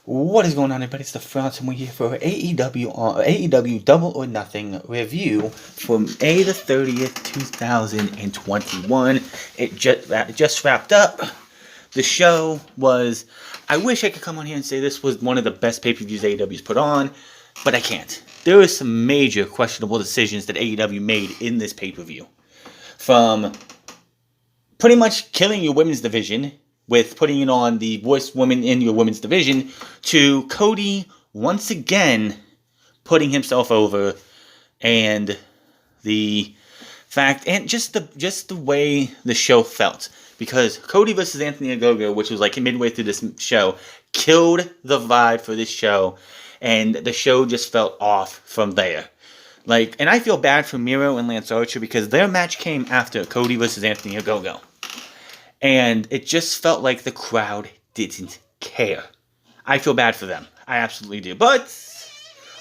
What is going on, everybody? It's the Front, and we're here for AEW Double or Nothing review from May the 30th, 2021. It just wrapped up. The show was... I wish I could come on here and say this was one of the best pay-per-views AEW's put on, but I can't. There were some major questionable decisions that AEW made in this pay-per-view. From pretty much killing your women's division with putting it on the worst woman in your women's division, to Cody once again putting himself over, and the fact, and just the way the show felt, because Cody versus Anthony Ogogo, which was like midway through this show, killed the vibe for this show, and the show just felt off from there. And I feel bad for Miro and Lance Archer because their match came after Cody versus Anthony Ogogo. And it just felt like the crowd didn't care. I feel bad for them. I absolutely do. But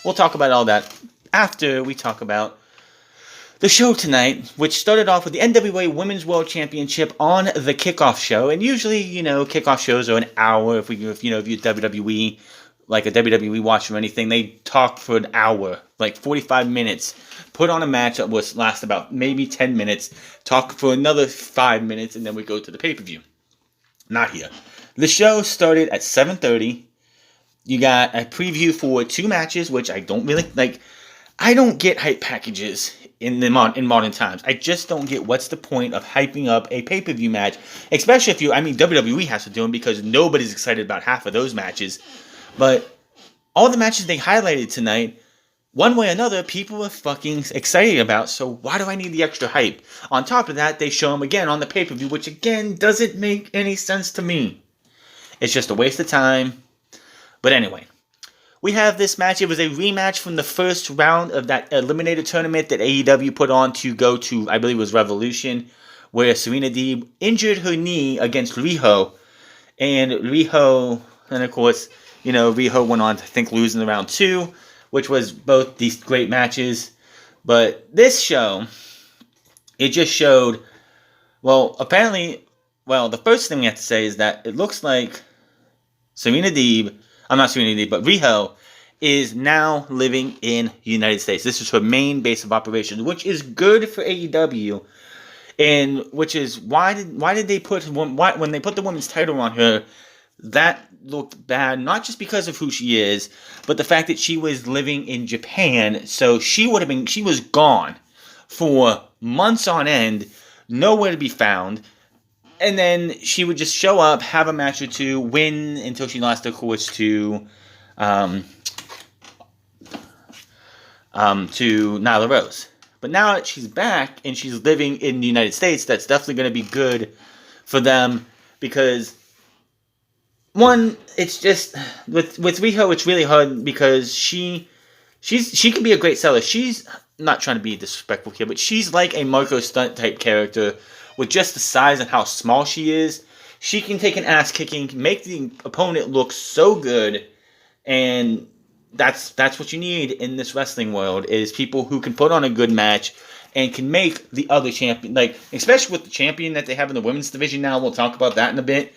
we'll talk about all that after we talk about the show tonight, which started off with the NWA Women's World Championship on the kickoff show. And usually, kickoff shows are an hour. If you're WWE, like a WWE watcher or anything, they talk for an hour, like 45 minutes. Put on a match that will last about maybe 10 minutes, talk for another 5 minutes, and then we go to the pay-per-view. Not here. The show started at 7:30. You got a preview for 2 matches, which I don't really like. I don't get hype packages in modern times. I just don't get what's the point of hyping up a pay-per-view match, especially if WWE has to do them because nobody's excited about half of those matches. But all the matches they highlighted tonight, one way or another, people were fucking excited about, so why do I need the extra hype? On top of that, they show them again on the pay-per-view, which again doesn't make any sense to me. It's just a waste of time. But anyway, we have this match. It was a rematch from the first round of that Eliminator tournament that AEW put on to go to, I believe it was Revolution, where Serena Deeb injured her knee against Riho. And of course, Riho went on to, I think, losing the round 2. Which was both these great matches. But this show, it just showed, the first thing we have to say is that it looks like but Riho is now living in the United States. This is her main base of operations, which is good for AEW. And which is, why did they put, when they put the women's title on her, that looked bad, not just because of who she is, but the fact that she was living in Japan, so she was gone for months on end, nowhere to be found, and then she would just show up, have a match or 2, win until she lost, of course, to Nyla Rose. But now that she's back and she's living in the United States, that's definitely going to be good for them, because one, it's just with Riho, it's really hard because she can be a great seller. She's not trying to be disrespectful here, but she's like a Marco Stunt type character with just the size and how small she is. She can take an ass kicking, make the opponent look so good, and that's what you need in this wrestling world, is people who can put on a good match and can make the other champion, especially with the champion that they have in the women's division now. We'll talk about that in a bit.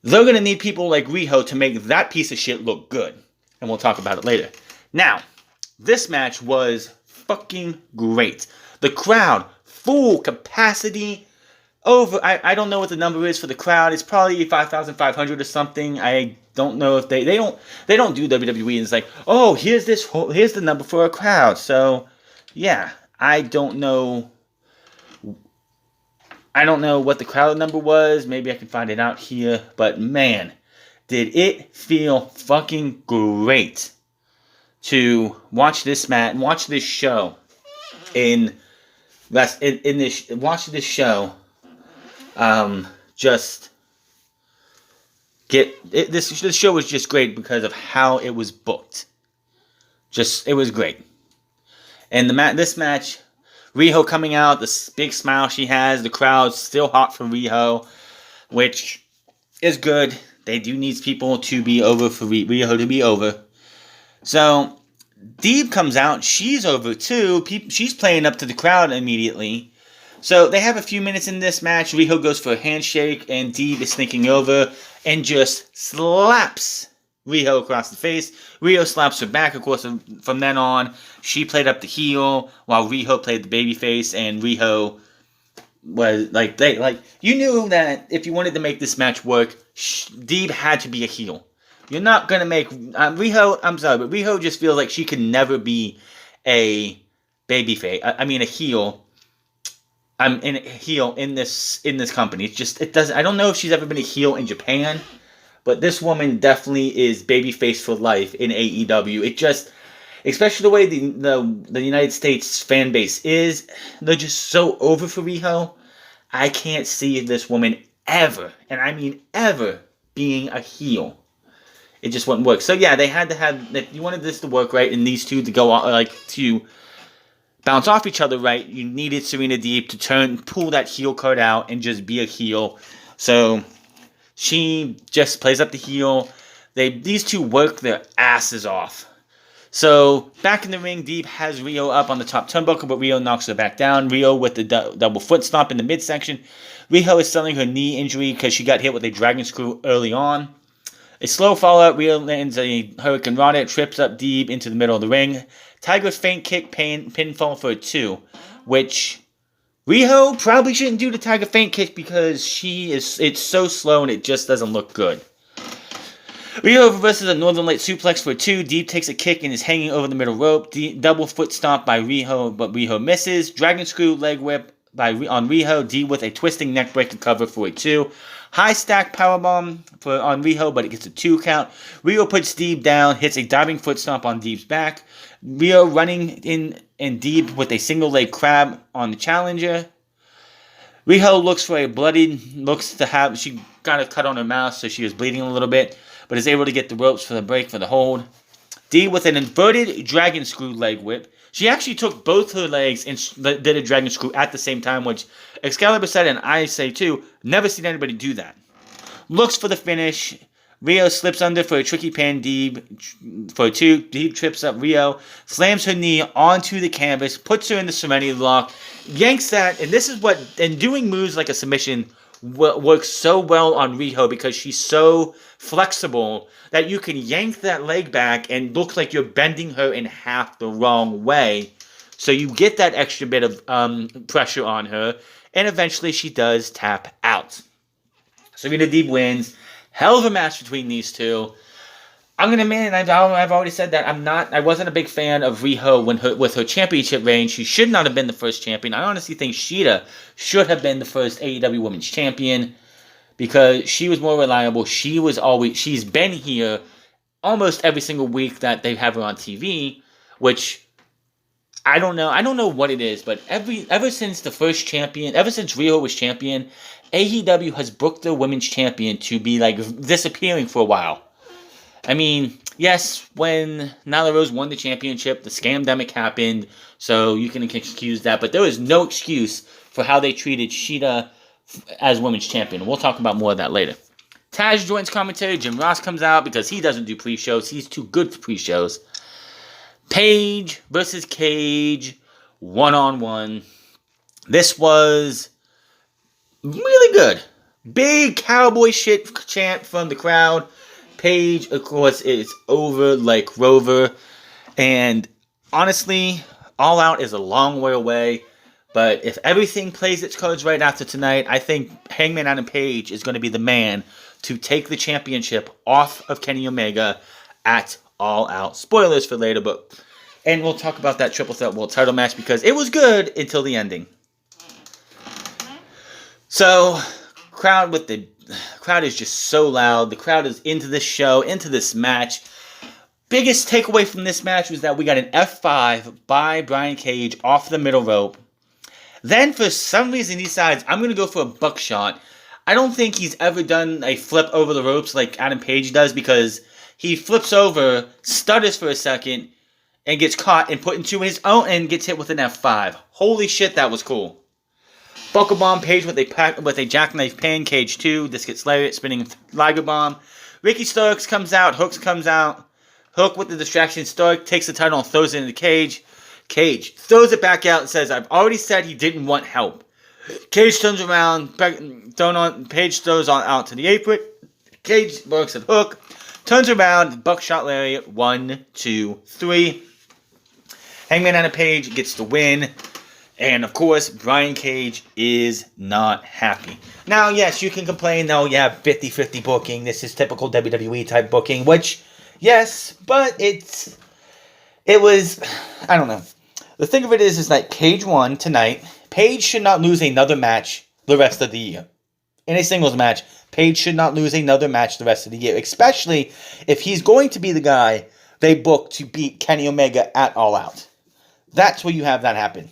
They're going to need people like Riho to make that piece of shit look good. And we'll talk about it later. Now, this match was fucking great. The crowd, full capacity, over, I don't know what the number is for the crowd. It's probably 5,500 or something. I don't know if they don't do WWE and it's like, oh, here's the number for a crowd. So, yeah, I don't know what the crowd number was. Maybe I can find it out here. But man, did it feel fucking great to watch this match, watch this show this show was just great because of how it was booked. It was great. And this match, Riho coming out, the big smile she has, the crowd's still hot for Riho, which is good. They do need people to be over for Riho to be over. So, Deeb comes out, she's over too. She's playing up to the crowd immediately. So, they have a few minutes in this match. Riho goes for a handshake, and Deeb is sneaking over and just slaps Riho across the face. Riho slaps her back. Of course, from then on, she played up the heel while Riho played the baby face, and Riho was you knew that if you wanted to make this match work, Deeb had to be a heel. You're not gonna make Riho. I'm sorry, but Riho just feels like she could never be a babyface. I mean, a heel. I'm in a heel in this company. It doesn't. I don't know if she's ever been a heel in Japan, but this woman definitely is babyface for life in AEW. It just, especially the way the United States fan base is, they're just so over for Riho. I can't see this woman ever, and I mean ever, being a heel. It just wouldn't work. So yeah, they had to have. If you wanted this to work right, and these two to go on, to bounce off each other right, you needed Serena Deeb to pull that heel card out and just be a heel. So she just plays up the heel. These two work their asses off. So back in the ring, Deeb has Riho up on the top turnbuckle, but Riho knocks her back down. Riho with the double foot stomp in the midsection. Riho is selling her knee injury because she got hit with a dragon screw early on. A slow follow-up, Riho lands a Hurricane Rana, trips up Deeb into the middle of the ring. Tiger's feint kick pinfall for a 2, which Riho probably shouldn't do the Tiger feint kick because it's so slow and it just doesn't look good. Riho reverses a Northern Light suplex for a 2. Deeb takes a kick and is hanging over the middle rope. Double foot stomp by Riho, but Riho misses. Dragon screw leg whip on Riho. Deeb with a twisting neckbreaker cover for a 2. High stack powerbomb on Riho, but it gets a 2 count. Riho puts Deeb down, hits a diving foot stomp on Deeb's back. Riho running in and Deeb with a single leg crab on the challenger. Riho looks she got a cut on her mouth, so she was bleeding a little bit, but is able to get the ropes for the break for the hold. Deeb with an inverted dragon screw leg whip. She actually took both her legs and did a dragon screw at the same time, which Excalibur said, and I say too, never seen anybody do that. Looks for the finish. Riho slips under for a tricky pan. Deeb for a 2. Deeb trips up Riho, slams her knee onto the canvas, puts her in the Serenity Lock, yanks that, and doing moves like a submission works so well on Riho because she's so flexible that you can yank that leg back and look like you're bending her in half the wrong way. So you get that extra bit of pressure on her, and eventually she does tap out. Serena Deeb wins. Hell of a match between these two. I'm gonna admit, I've already said that I wasn't a big fan of Riho with her championship reign. She should not have been the first champion. I honestly think Shida should have been the first AEW Women's Champion because she was more reliable. She's been here almost every single week that they have her on TV, which I don't know what it is, but ever since Riho was champion, AEW has booked their women's champion to be disappearing for a while. I mean, yes, when Nyla Rose won the championship, the scamdemic happened, so you can excuse that, but there is no excuse for how they treated Shida as women's champion. We'll talk about more of that later. Taz joins commentary. Jim Ross comes out because he doesn't do pre-shows. He's too good for pre-shows. Paige versus Cage, one-on-one. This was really good. Big cowboy shit chant from the crowd. Paige, of course, is over like Rover. And honestly, All Out is a long way away. But if everything plays its cards right after tonight, I think Hangman Adam Page is going to be the man to take the championship off of Kenny Omega at All Out. Spoilers for later, and we'll talk about that Triple Threat World Title match because it was good until the ending. So, crowd is just so loud. The crowd is into this show, into this match. Biggest takeaway from this match was that we got an F5 by Brian Cage off the middle rope. Then, for some reason, he decides, I'm going to go for a buckshot. I don't think he's ever done a flip over the ropes like Adam Page does because he flips over, stutters for a second, and gets caught and put into his own and gets hit with an F5. Holy shit, that was cool. Buckle bomb Page with a jackknife pin. Cage 2. This gets lariat, spinning Liger bomb. Ricky Starks comes out. Hooks comes out. Hook with the distraction. Stark takes the title and throws it into Cage. Cage throws it back out and says, I've already said he didn't want help. Cage turns around. Page throws out to the apron. Cage works at Hook. Turns around, buckshot lariat, 1, 2, 3. Hangman Adam Page gets the win. And, of course, Brian Cage is not happy. Now, yes, you can complain, oh, yeah, 50-50 booking. This is typical WWE type booking, which, yes, but it was, I don't know. The thing of it is that Cage won tonight. Paige should not lose another match the rest of the year. In a singles match, Paige should not lose another match the rest of the year, especially if he's going to be the guy they book to beat Kenny Omega at All Out. That's where you have that happen.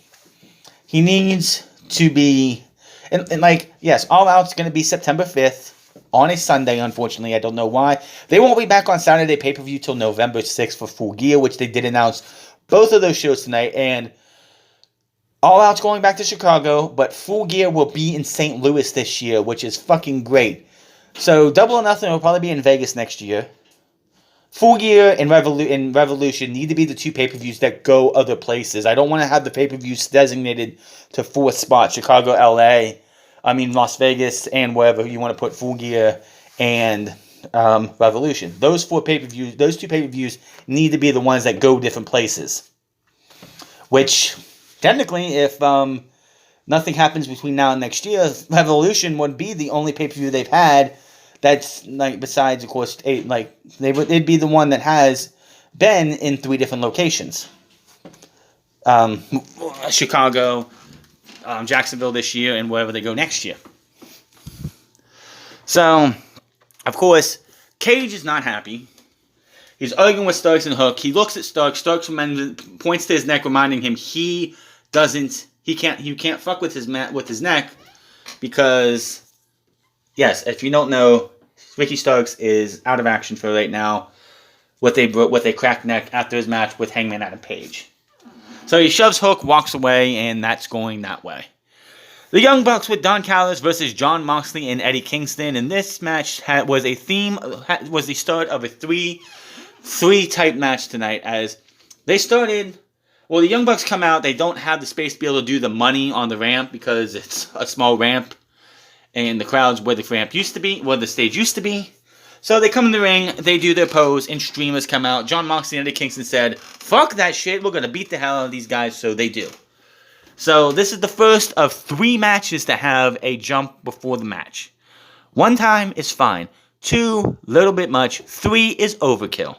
He needs to be, and like, yes, All Out's going to be September 5th on a Sunday, unfortunately. I don't know why. They won't be back on Saturday pay-per-view till November 6th for Full Gear, which they did announce both of those shows tonight. And All Out's going back to Chicago, but Full Gear will be in St. Louis this year, which is fucking great. So Double or Nothing will probably be in Vegas next year. Full Gear and Revolution need to be the two pay-per-views that go other places. I don't want to have the pay-per-views designated to 4 spots. Chicago, Las Vegas, and wherever you want to put Full Gear and Revolution. Those two pay-per-views need to be the ones that go different places. Which, technically, if nothing happens between now and next year, Revolution would be the only pay-per-view they've had. That's, like, besides, of course, it'd be the one that has been in 3 different locations. Chicago, Jacksonville this year, and wherever they go next year. So, of course, Cage is not happy. He's arguing with Starks and Hook. He looks at Starks. Starks points to his neck, reminding him he can't fuck with his neck because... Yes, if you don't know, Ricky Starks is out of action for right now with a cracked neck after his match with Hangman Adam Page. So he shoves Hook, walks away, and that's going that way. The Young Bucks with Don Callus versus Jon Moxley and Eddie Kingston, and this match was the start of a three type match tonight. As they started, the Young Bucks come out. They don't have the space to be able to do the money on the ramp because it's a small ramp. And the crowd's where the ramp used to be, where the stage used to be. So they come in the ring, they do their pose, and streamers come out. Jon Moxley and Eddie Kingston said, fuck that shit, we're going to beat the hell out of these guys, so they do. So this is the first of 3 matches to have a jump before the match. 1 time is fine. 2, little bit much. 3 is overkill.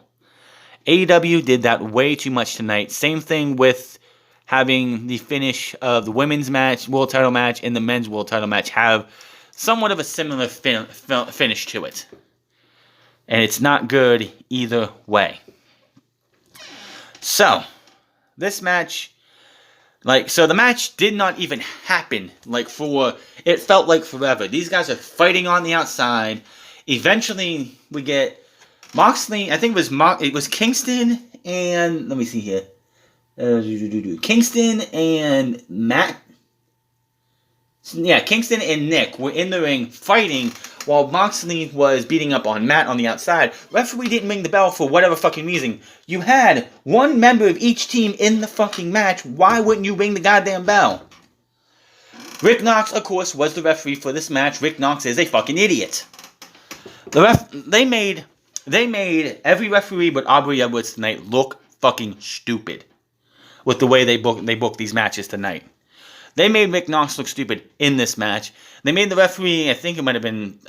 AEW did that way too much tonight. Same thing with having the finish of the women's match, world title match, and the men's world title match have somewhat of a similar finish to it. And it's not good either way. So, this match, the match did not even happen, it felt like forever. These guys are fighting on the outside. Eventually, we get Moxley, I think it was Kingston and, let me see here. Kingston and Matt. Yeah, Kingston and Nick were in the ring fighting while Moxley was beating up on Matt on the outside. Referee didn't ring the bell for whatever fucking reason. You had one member of each team in the fucking match. Why wouldn't you ring the goddamn bell? Rick Knox, of course, was the referee for this match. Rick Knox is a fucking idiot. They made every referee but Aubrey Edwards tonight look fucking stupid with the way they booked these matches tonight. They made Rick Knox look stupid in this match. They made the referee, I think it might have been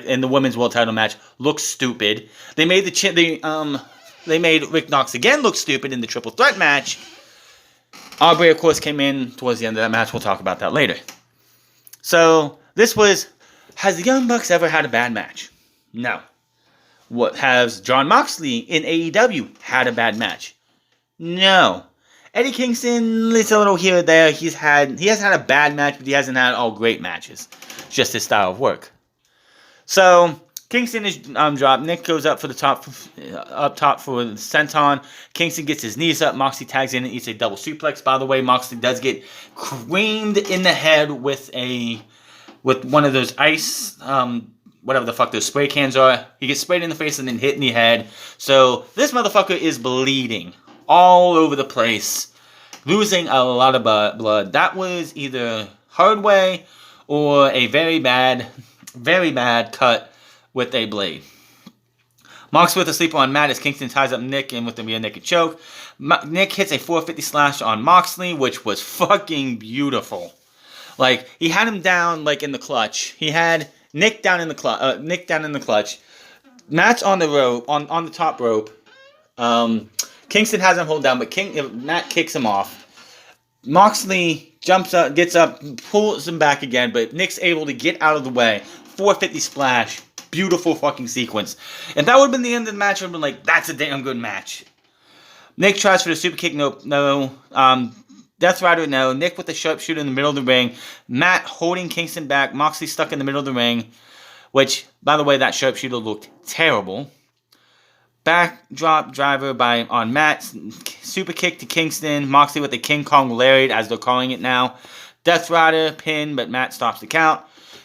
in the women's world title match, look stupid. They made they made Rick Knox again look stupid in the triple threat match. Aubrey, of course, came in towards the end of that match. We'll talk about that later. So has the Young Bucks ever had a bad match? No. What has Jon Moxley in AEW had a bad match? No. Eddie Kingston, it's a little here or there. He has had a bad match, but he hasn't had all great matches. It's just his style of work. So Kingston is dropped. Nick goes up for the top for the senton. Kingston gets his knees up. Moxley tags in and eats a double suplex. By the way, Moxley does get creamed in the head with one of those ice, whatever the fuck those spray cans are. He gets sprayed in the face and then hit in the head. So this motherfucker is bleeding all over the place, losing a lot of blood. That was either hard way or a very bad cut with a blade. Mox with a sleeper on Matt as Kingston ties up Nick in with the rear naked choke. Nick hits a 450 slash on Moxley, which was fucking beautiful. Like, he had him down, like, in the clutch. He had Nick down in the clutch. Matt's on the rope, on the top rope. Kingston has him hold down, but Matt kicks him off. Moxley jumps up, gets up, pulls him back again, but Nick's able to get out of the way. 450 splash. Beautiful fucking sequence. If that would have been the end of the match, I would have been like, that's a damn good match. Nick tries for the super kick, no. Death Rider, no. Nick with the sharpshooter in the middle of the ring. Matt holding Kingston back. Moxley stuck in the middle of the ring. Which, by the way, that sharpshooter looked terrible. Backdrop driver on Matt. Super kick to Kingston. Moxley with the King Kong lariat, as they're calling it now. Death Rider, pin, but Matt stops the count.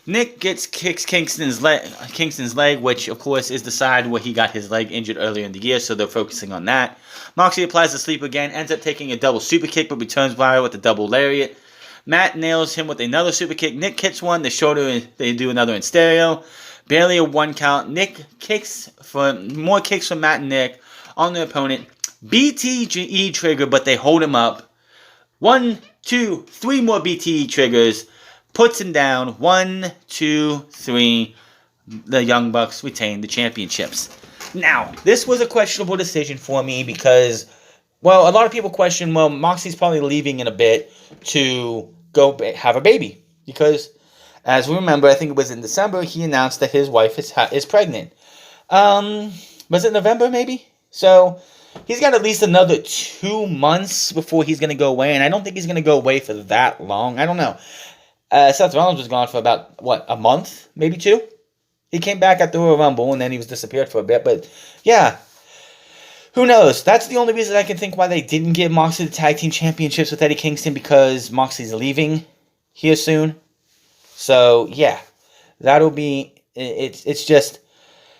Nick kicks Kingston's leg, which, of course, is the side where he got his leg injured earlier in the year, so they're focusing on that. Moxley applies the sleep again, ends up taking a double super kick, but returns Wire with a double lariat. Matt nails him with another super kick. Nick hits one, the shoulder, and they do another in stereo. Barely a 1 count. Nick kicks for more kicks from Matt and Nick on their opponent. BTE trigger, but they hold him up. 1, 2, 3 more BTE triggers. Puts him down. 1, 2, 3. The Young Bucks retain the championships. Now, this was a questionable decision for me because, well, a lot of people question, well, Moxley's probably leaving in a bit to go have a baby. Because, as we remember, I think it was in December, he announced that his wife is pregnant. Was it November, maybe? So, he's got at least another 2 months before he's going to go away, and I don't think he's going to go away for that long. I don't know. Seth Rollins was gone for about, a month? Maybe 2? He came back at the Royal Rumble, and then he was disappeared for a bit. But, yeah. Who knows? That's the only reason I can think why they didn't give Moxley the Tag Team Championships with Eddie Kingston, because Moxley's leaving here soon. So, yeah. That'll be... It's just...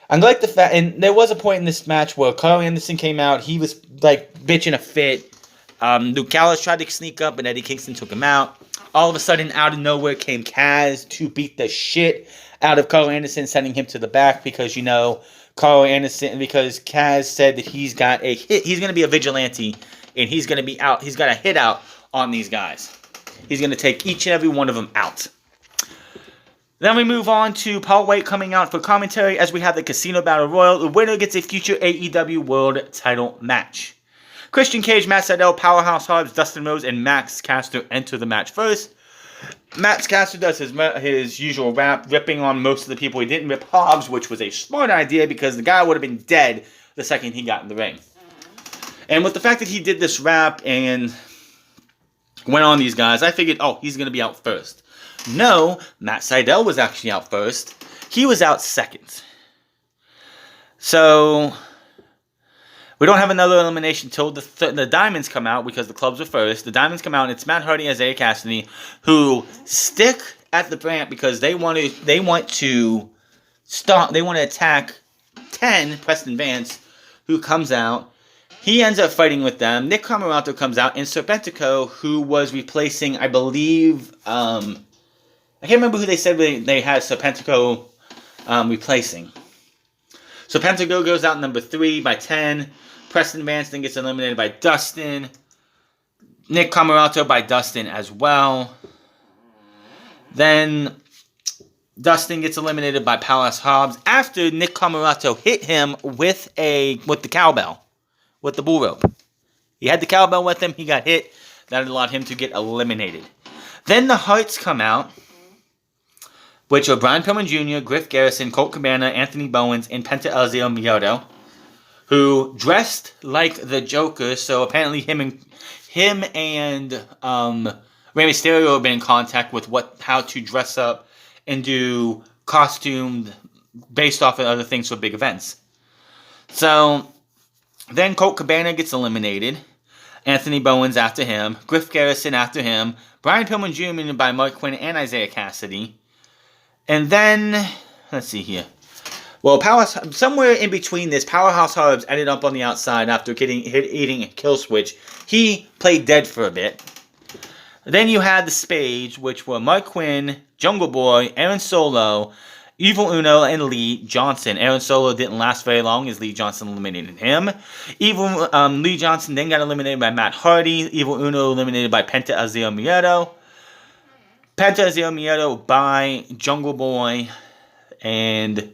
I like the fact... And there was a point in this match where Carl Anderson came out. He was, bitching a fit. Don Callus tried to sneak up, and Eddie Kingston took him out. All of a sudden, out of nowhere, came Kaz to beat the shit out of Carl Anderson, sending him to the back because, Carl Anderson, because Kaz said that he's got a hit. He's going to be a vigilante, and he's going to be out. He's got a hit out on these guys. He's going to take each and every one of them out. Then we move on to Paul White coming out for commentary as we have the Casino Battle Royal. The winner gets a future AEW World Title match. Christian Cage, Matt Sydal, Powerhouse Hobbs, Dustin Rhodes, and Max Caster enter the match first. Max Caster does his usual rap, ripping on most of the people. He didn't rip Hobbs, which was a smart idea because the guy would have been dead the second he got in the ring. And with the fact that he did this rap and went on these guys, I figured, he's going to be out first. No, Matt Sydal was actually out first. He was out second. So... we don't have another elimination till the Diamonds come out because the clubs are first. The Diamonds come out and it's Matt Hardy and Isaiah Cassidy who stick at the brand because they want to attack 10 Preston Vance, who comes out. He ends up fighting with them. Nick Comoroto comes out, and Serpentico, who was replacing, I believe, I can't remember who they said they had Serpentico replacing. Serpentico goes out number 3 by 10. Preston Vance then gets eliminated by Dustin. Nick Comoroto by Dustin as well. Then Dustin gets eliminated by Powerhouse Hobbs after Nick Comoroto hit him with the cowbell, with the bull rope. He had the cowbell with him. He got hit. That allowed him to get eliminated. Then the Hearts come out, which are Brian Pillman Jr., Griff Garrison, Colt Cabana, Anthony Bowens, and Penta El Miedo, who dressed like the Joker. So apparently him and Rey Mysterio have been in contact with how to dress up and do costumed based off of other things for big events. So then Colt Cabana gets eliminated. Anthony Bowens after him. Griff Garrison after him. Brian Pillman Jr. by Mark Quinn and Isaiah Cassidy. And then, let's see here. Well, somewhere in between this, Powerhouse Hobbs ended up on the outside after eating a kill switch. He played dead for a bit. Then you had the Spades, which were Mark Quinn, Jungle Boy, Aaron Solo, Evil Uno and Lee Johnson. Aaron Solo didn't last very long as Lee Johnson eliminated him. Lee Johnson then got eliminated by Matt Hardy. Evil Uno eliminated by Penta El Miedo. Penta El Miedo by Jungle Boy. And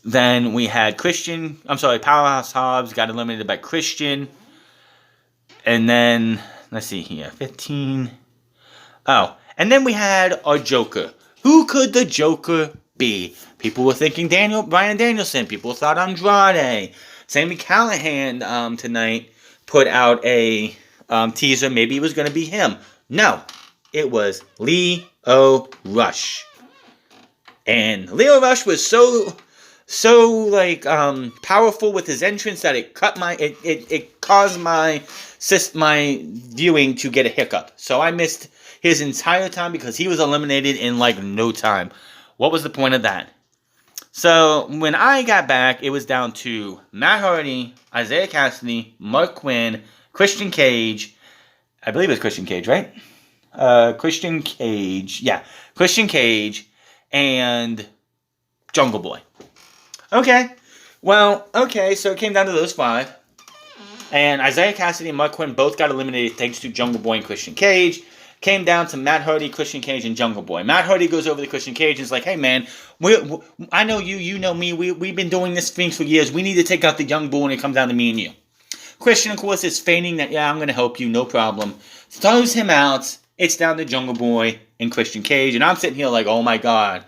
then we had Powerhouse Hobbs got eliminated by Christian. And then, let's see here, 15. Oh, and then we had our Joker. Who could the Joker be? People were thinking Bryan Danielson. People thought Andrade. Sami Callihan tonight put out a teaser. Maybe it was going to be him. No, it was Lio Rush. And Lio Rush was so powerful with his entrance that it caused my viewing to get a hiccup. So I missed his entire time because he was eliminated in no time. What was the point of that? So when I got back, it was down to Matt Hardy, Isaiah Cassidy, Mark Quinn, Christian Cage. I believe it was Christian Cage, right? Christian Cage. Yeah, Christian Cage and Jungle Boy. Okay. So it came down to those 5. And Isaiah Cassidy and Mark Quinn both got eliminated thanks to Jungle Boy and Christian Cage. Came down to Matt Hardy, Christian Cage, and Jungle Boy. Matt Hardy goes over to Christian Cage and is like, hey man, I know you, you know me, we've been doing this thing for years. We need to take out the young bull and it comes down to me and you. Christian, of course, is feigning that, yeah, I'm going to help you, no problem. Throws him out. It's down to Jungle Boy and Christian Cage. And I'm sitting here like, oh my God,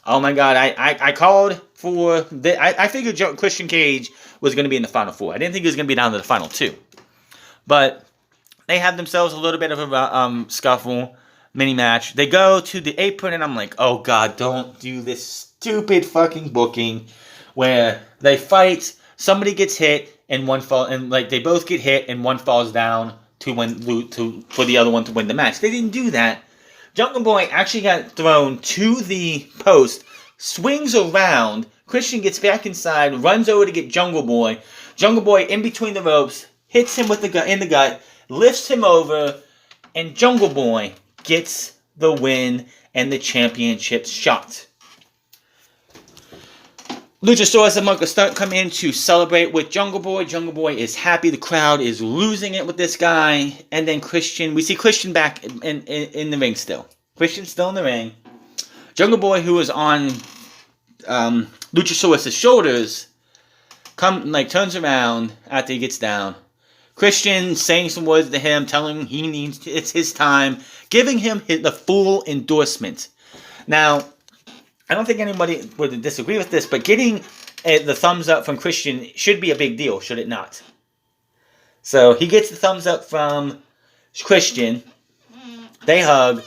I called for I figured Christian Cage was going to be in the final 4. I didn't think he was going to be down to the final 2. But they have themselves a little bit of a scuffle, mini match. They go to the apron, and I'm like, oh God, don't do this stupid fucking booking where they fight, somebody gets hit, and they both get hit, and one falls down for the other one to win the match. They didn't do that. Jungle Boy actually got thrown to the post, swings around. Christian gets back inside, runs over to get Jungle Boy. Jungle Boy in between the ropes, hits him in the gut, lifts him over, and Jungle Boy gets the win and the championship shot. Luchasaurus and Marco Stunt come in to celebrate with Jungle Boy. Jungle Boy is happy. The crowd is losing it with this guy. And then we see Christian back in the ring still. Christian's still in the ring. Jungle Boy, who is on Luchasaurus' shoulders, turns around after he gets down. Christian saying some words to him, telling him it's his time, giving him the full endorsement. Now, I don't think anybody would disagree with this, but getting the thumbs up from Christian should be a big deal, should it not? So he gets the thumbs up from Christian. They hug.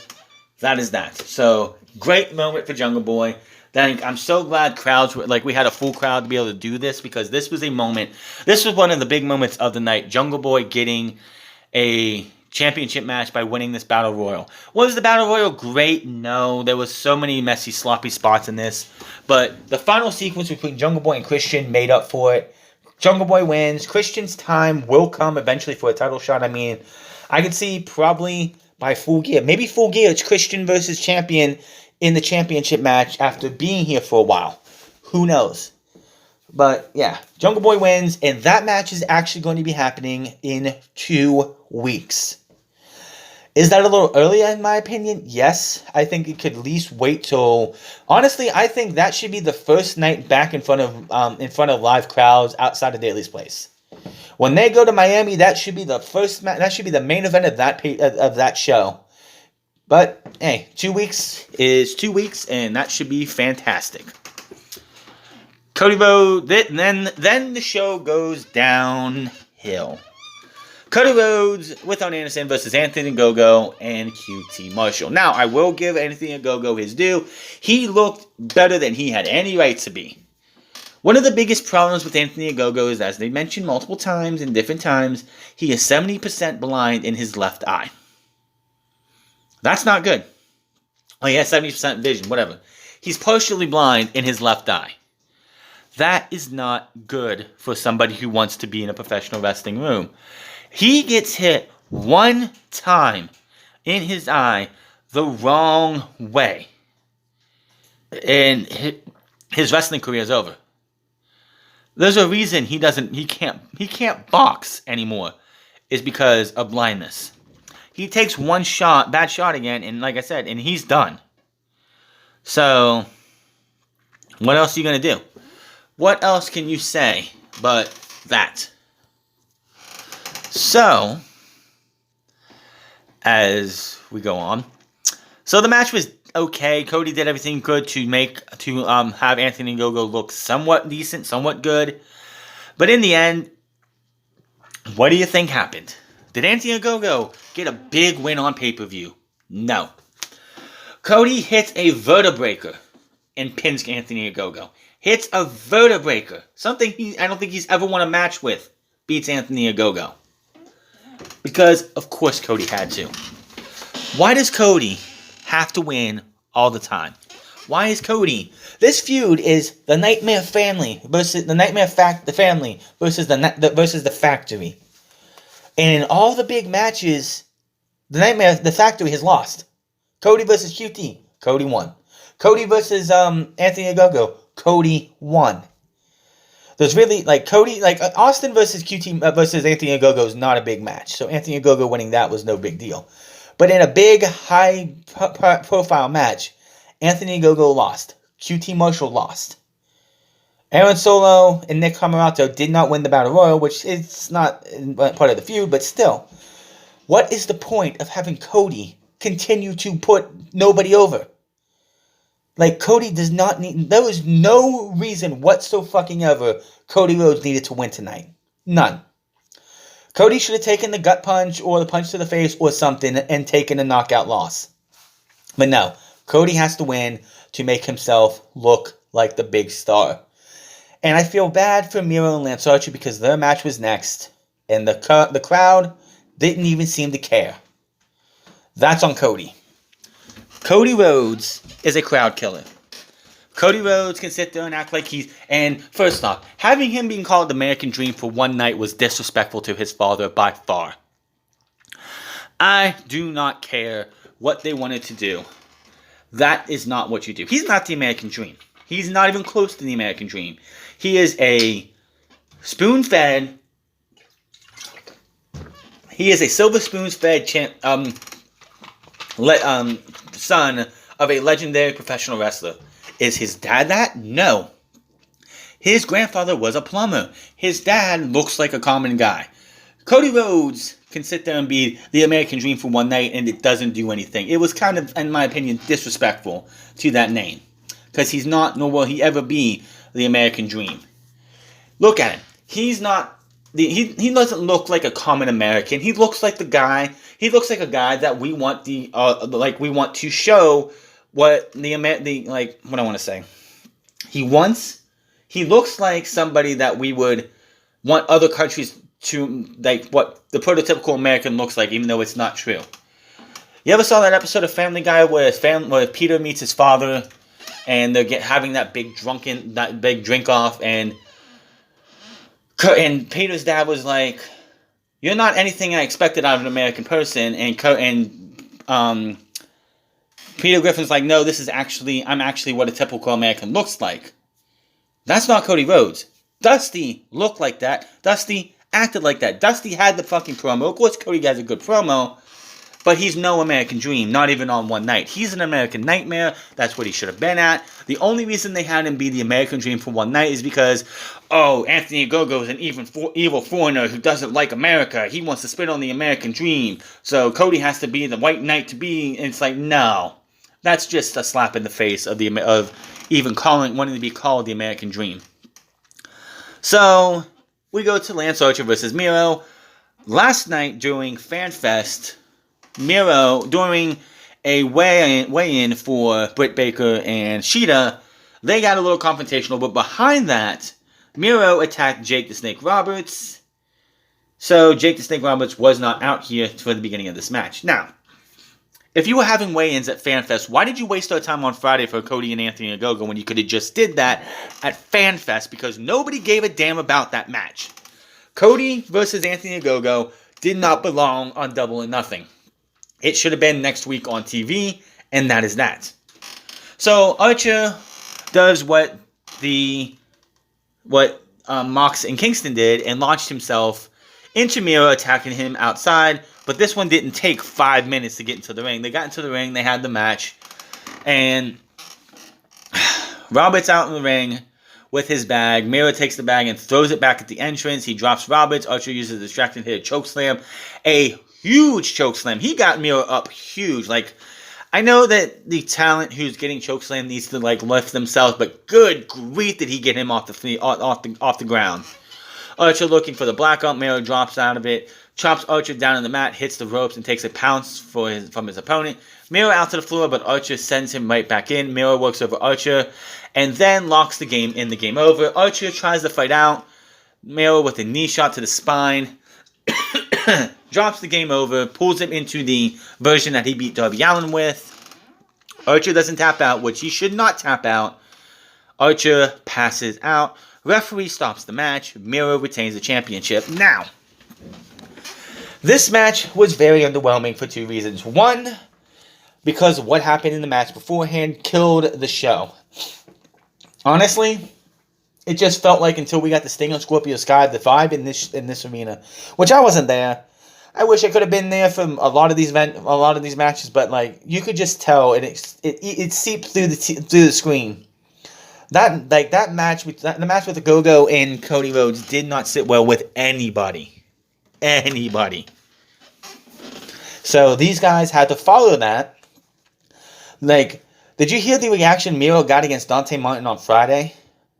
That is that. So great moment for Jungle Boy. Then I'm so glad we had a full crowd to be able to do this, because this was a moment. This was one of the big moments of the night. Jungle Boy getting a championship match by winning this Battle Royal. Was the Battle Royal great? No. There was so many messy, sloppy spots in this. But the final sequence between Jungle Boy and Christian made up for it. Jungle Boy wins. Christian's time will come eventually for a title shot. I mean, I could see probably by Full Gear. Maybe Full Gear, it's Christian versus champion in the championship match after being here for a while. Who knows? But yeah, Jungle Boy wins, and that match is actually going to be happening in 2 weeks. Is that a little early in my opinion? Yes. I think it could at least wait till... Honestly, I think that should be the first night back in front of live crowds outside of Daly's Place. When they go to Miami, that should be the first that should be the main event of that show. But hey, 2 weeks is 2 weeks, and that should be fantastic. Cody Rhodes, then the show goes downhill. Cody Rhodes with Arn Anderson versus Anthony Ogogo and QT Marshall. Now, I will give Anthony Ogogo his due. He looked better than he had any right to be. One of the biggest problems with Anthony Ogogo is, as they mentioned multiple times in different times, he is 70% blind in his left eye. That's not good. Oh, he has 70% vision, whatever. He's partially blind in his left eye. That is not good for somebody who wants to be in a professional wrestling room. He gets hit one time in his eye the wrong way. and his wrestling career is over. There's a reason he can't box anymore. Is because of blindness. He takes one bad shot again, and like I said, and he's done. So, what else are you gonna do? What else can you say but that? So, as we go on, so the match was okay. Cody did everything good to have Anthony Ogogo look somewhat decent, somewhat good. But in the end, what do you think happened? Did Anthony Ogogo get a big win on pay-per-view? No. Cody hits a vertebreaker and pins Anthony Ogogo. Hits a vertebreaker. Something I don't think he's ever won a match with. Beats Anthony Ogogo. Because, of course, Cody had to. Why does Cody have to win all the time? Why is Cody? This feud is the Nightmare Family versus the Family versus the Factory. And in all the big matches, the Factory has lost. Cody versus QT, Cody won. Cody versus Anthony Ogogo, Cody won. There's really Austin versus QT versus Anthony Ogogo is not a big match. So Anthony Ogogo winning that was no big deal. But in a big, high profile match, Anthony Ogogo lost. QT Marshall lost. Aaron Solo and Nick Camarato did not win the Battle Royal, which is not part of the feud, but still. What is the point of having Cody continue to put nobody over? Cody does not need... There was no reason whatsoever Cody Rhodes needed to win tonight. None. Cody should have taken the gut punch or the punch to the face or something and taken a knockout loss. But no. Cody has to win to make himself look like the big star. And I feel bad for Miro and Lance Archer because their match was next. And the crowd didn't even seem to care. That's on Cody. Cody Rhodes is a crowd killer. Cody Rhodes can sit there and act like he's... And first off, having him being called the American Dream for one night was disrespectful to his father by far. I do not care what they wanted to do. That is not what you do. He's not the American Dream. He's not even close to the American Dream. He is a spoon-fed... He is a silver spoon-fed son of a legendary professional wrestler. Is his dad that? No. His grandfather was a plumber. His dad looks like a common guy. Cody Rhodes can sit there and be the American Dream for one night and it doesn't do anything. It was kind of, in my opinion, disrespectful to that name. Because he's not, nor will he ever be, the American Dream. Look at him. He's not... He doesn't look like a common American. He looks like the guy. He looks like a guy that we want we want to show what what I want to say. He looks like somebody that we would want other countries to what the prototypical American looks like, even though it's not true. You ever saw that episode of Family Guy where Peter meets his father, and they're having that big drink off, and Peter's dad was like, "You're not anything I expected out of an American person," and Peter Griffin's like, "No, I'm actually what a typical American looks like." That's not Cody Rhodes. Dusty looked like that. Dusty acted like that. Dusty had the fucking promo. Of course, Cody has a good promo, but he's no American Dream, not even on one night. He's an American Nightmare. That's what he should have been at. The only reason they had him be the American Dream for one night is because, Anthony Ogogo is an evil foreigner who doesn't like America. He wants to spit on the American Dream. So Cody has to be the white knight to be. And it's like, no. That's just a slap in the face of wanting to be called the American Dream. So we go to Lance Archer versus Miro. Last night during FanFest, Miro, during a weigh-in for Britt Baker and Sheeta, they got a little confrontational, but behind that, Miro attacked Jake the Snake Roberts. So Jake the Snake Roberts was not out here for the beginning of this match. Now, if you were having weigh-ins at FanFest, why did you waste our time on Friday for Cody and Anthony Ogogo when you could have just did that at FanFest? Because nobody gave a damn about that match. Cody versus Anthony Ogogo did not belong on Double or Nothing. It should have been next week on TV, and that is that. So Archer does what Mox and Kingston did and launched himself into Miro, attacking him outside. But this one didn't take 5 minutes to get into the ring. They got into the ring, they had the match, and Roberts out in the ring with his bag. Miro takes the bag and throws it back at the entrance. He drops Roberts. Archer uses a distraction hit, chokeslam. A huge chokeslam. He got Miro up huge. Like, I know that the talent who's getting chokeslam needs to like lift themselves, but good grief did he get him off the ground. Archer looking for the blackout. Miro drops out of it, chops Archer down on the mat, hits the ropes, and takes a pounce from his opponent. Miro out to the floor, but Archer sends him right back in. Miro works over Archer, and then locks the game in the game over. Archer tries to fight out. Miro with a knee shot to the spine. Drops the game over, pulls him into the version that he beat Darby Allin with. Archer doesn't tap out, which he should not tap out. Archer passes out. Referee stops the match. Miro retains the championship. Now, this match was very underwhelming for two reasons. One, because what happened in the match beforehand killed the show. Honestly, it just felt like until we got the Sting on Scorpio Sky, the vibe in this arena, which I wasn't there. I wish I could have been there for a lot of these matches, but like you could just tell, and it seeped through the screen. The match with the Go-Go and Cody Rhodes did not sit well with anybody. So these guys had to follow that. Like, did you hear the reaction Miro got against Dante Martin on Friday?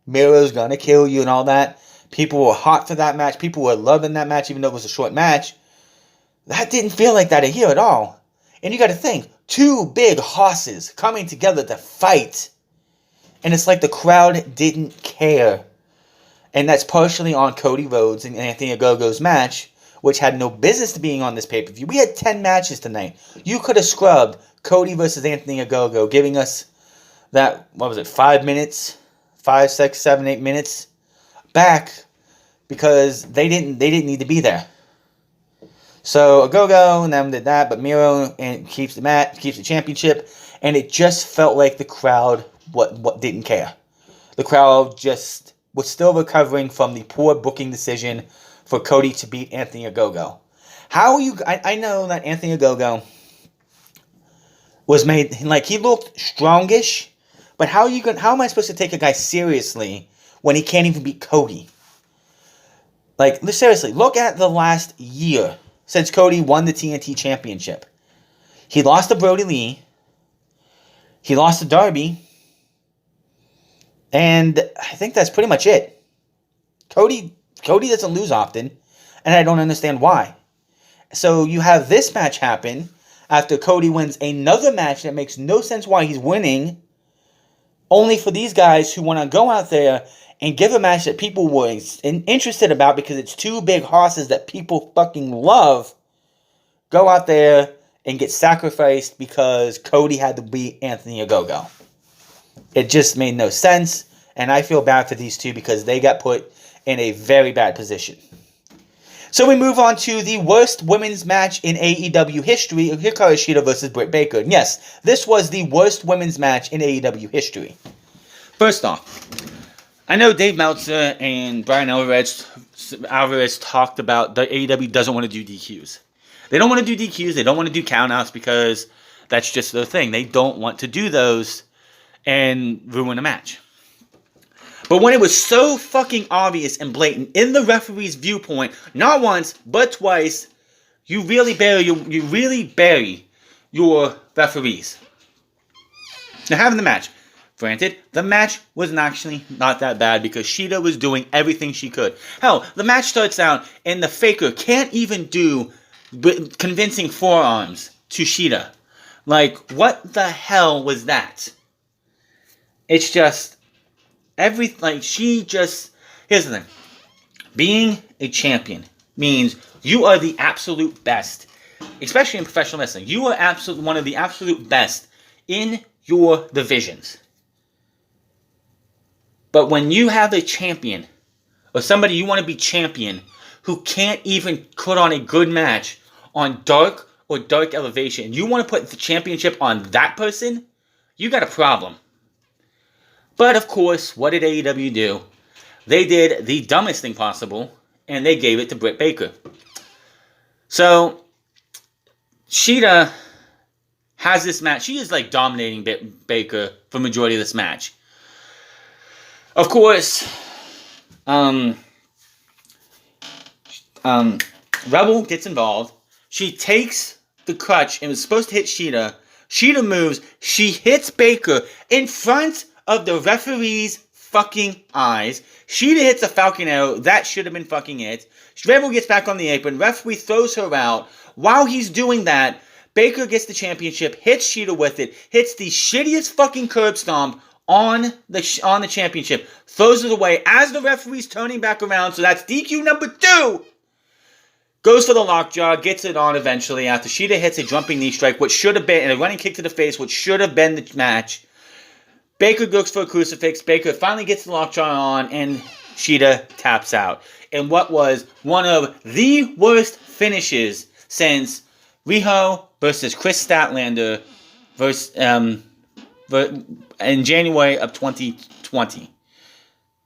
Miro's gonna kill you and all that. People were hot for that match. People were loving that match, even though it was a short match. That didn't feel like that here at all. And you got to think, two big horses coming together to fight. And it's like the crowd didn't care. And that's partially on Cody Rhodes and Anthony Ogogo's match, which had no business being on this pay-per-view. We had 10 matches tonight. You could have scrubbed Cody versus Anthony Ogogo, giving us that, 5 minutes? 5, 6, 7, 8 minutes back, because they didn't need to be there. So Ogogo and them did that, but Miro keeps the championship, and it just felt like the crowd what didn't care. The crowd just was still recovering from the poor booking decision for Cody to beat Anthony Ogogo. I know that Anthony Ogogo was made, like, he looked strongish, but how am I supposed to take a guy seriously when he can't even beat Cody? Like, seriously, look at the last year since Cody won the TNT Championship. He lost to Brody Lee. He lost to Darby. And I think that's pretty much it. Cody doesn't lose often, and I don't understand why. So you have this match happen after Cody wins another match that makes no sense why he's winning, only for these guys who want to go out there and give a match that people were interested about because it's two big horses that people fucking love, go out there and get sacrificed because Cody had to beat Anthony Ogogo. It just made no sense, and I feel bad for these two because they got put in a very bad position. So we move on to the worst women's match in AEW history, Hikaru Shida versus Britt Baker. And yes, this was the worst women's match in AEW history. First off, I know Dave Meltzer and Brian Alvarez talked about the AEW doesn't want to do DQs. They don't want to do DQs. They don't want to do countouts because that's just their thing. They don't want to do those and ruin a match. But when it was so fucking obvious and blatant in the referee's viewpoint, not once but twice, you really bury your referees. Now, having the match. Granted, the match was actually not that bad because Shida was doing everything she could. Hell, the match starts out and the Faker can't even do convincing forearms to Shida. Like, what the hell was that? It's just, here's the thing. Being a champion means you are the absolute best, especially in professional wrestling. You are one of the absolute best in your divisions. But when you have a champion, or somebody you want to be champion, who can't even put on a good match on Dark or Dark Elevation, and you want to put the championship on that person, you got a problem. But of course, what did AEW do? They did the dumbest thing possible, and they gave it to Britt Baker. So, Sheeta has this match. She is like dominating Baker for the majority of this match. Of course, Rebel gets involved. She takes the crutch and was supposed to hit Sheeta. Sheeta moves. She hits Baker in front of the referee's fucking eyes. Sheeta hits a Falcon Arrow. That should have been fucking it. Rebel gets back on the apron. Referee throws her out. While he's doing that, Baker gets the championship, hits Sheeta with it, hits the shittiest fucking curb stomp on the championship, throws it away as the referee's turning back around. So that's DQ number 2. Goes for the lockjaw, gets it on eventually after Sheeta hits a jumping knee strike, which should have been, and a running kick to the face, which should have been the match. Baker goes for a crucifix. Baker finally gets the lockjaw on, and Sheeta taps out. And what was one of the worst finishes since Riho versus Chris Statlander in January of 2020.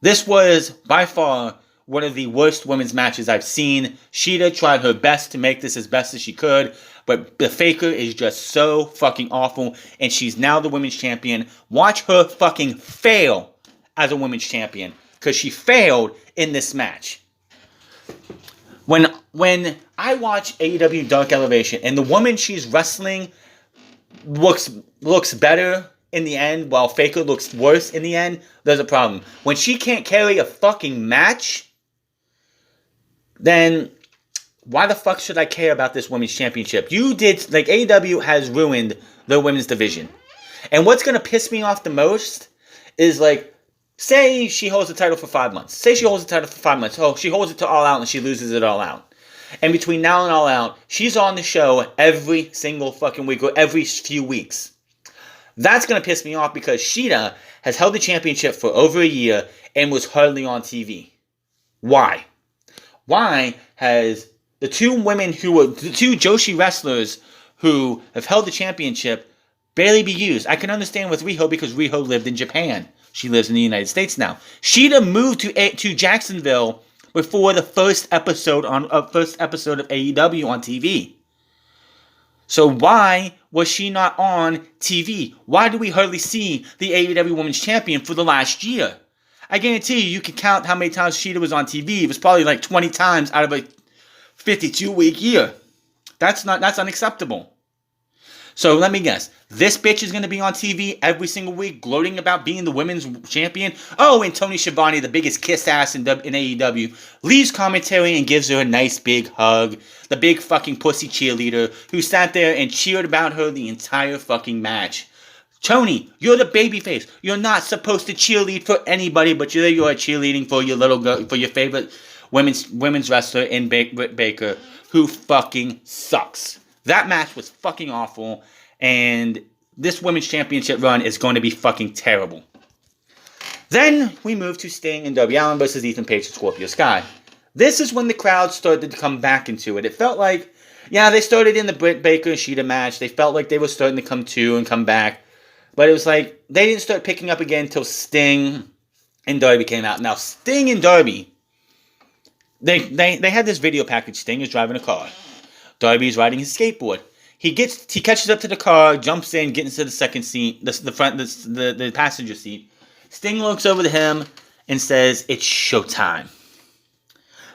This was by far one of the worst women's matches I've seen. Sheeta tried her best to make this as best as she could, but the Faker is just so fucking awful, and she's now the women's champion. Watch her fucking fail as a women's champion, because she failed in this match. When I watch AEW Dark Elevation and the woman she's wrestling looks better in the end while Faker looks worse in the end, there's a problem. When she can't carry a fucking match, then why the fuck should I care about this women's championship? AEW has ruined the women's division. And what's going to piss me off the most is say she holds the title for 5 months. Say she holds the title for 5 months. Oh, she holds it to All Out and she loses it All Out. And between now and All Out, she's on the show every single fucking week or every few weeks. That's going to piss me off because Sheeta has held the championship for over a year and was hardly on TV. Why? Why has the two Joshi wrestlers who have held the championship barely be used? I can understand with Riho because Riho lived in Japan. She lives in the United States now. Sheeta moved to Jacksonville before the first episode of AEW on TV. So why was she not on TV? Why do we hardly see the AEW Women's Champion for the last year? I guarantee you can count how many times Sheeta was on TV. It was probably 20 times out of a 52-week year. That's unacceptable. So let me guess. This bitch is going to be on TV every single week gloating about being the women's champion. Oh, and Tony Schiavone, the biggest kiss ass in AEW, leaves commentary and gives her a nice big hug. The big fucking pussy cheerleader who sat there and cheered about her the entire fucking match. Tony, you're the babyface. You're not supposed to cheerlead for anybody, but you are cheerleading for your little girl, for your favorite women's wrestler in Britt Baker, who fucking sucks. That match was fucking awful, and this women's championship run is going to be fucking terrible. Then we move to Sting and Darby Allin versus Ethan Page and Scorpio Sky. This is when the crowd started to come back into it. It felt like, they started in the Britt Baker and Sheeta match. They felt like they were starting to come to and come back. But it was they didn't start picking up again until Sting and Darby came out. Now, Sting and Darby, they had this video package. Sting is driving a car. Darby is riding his skateboard. He catches up to the car, jumps in, gets into the second seat, the passenger seat. Sting looks over to him and says, "It's showtime."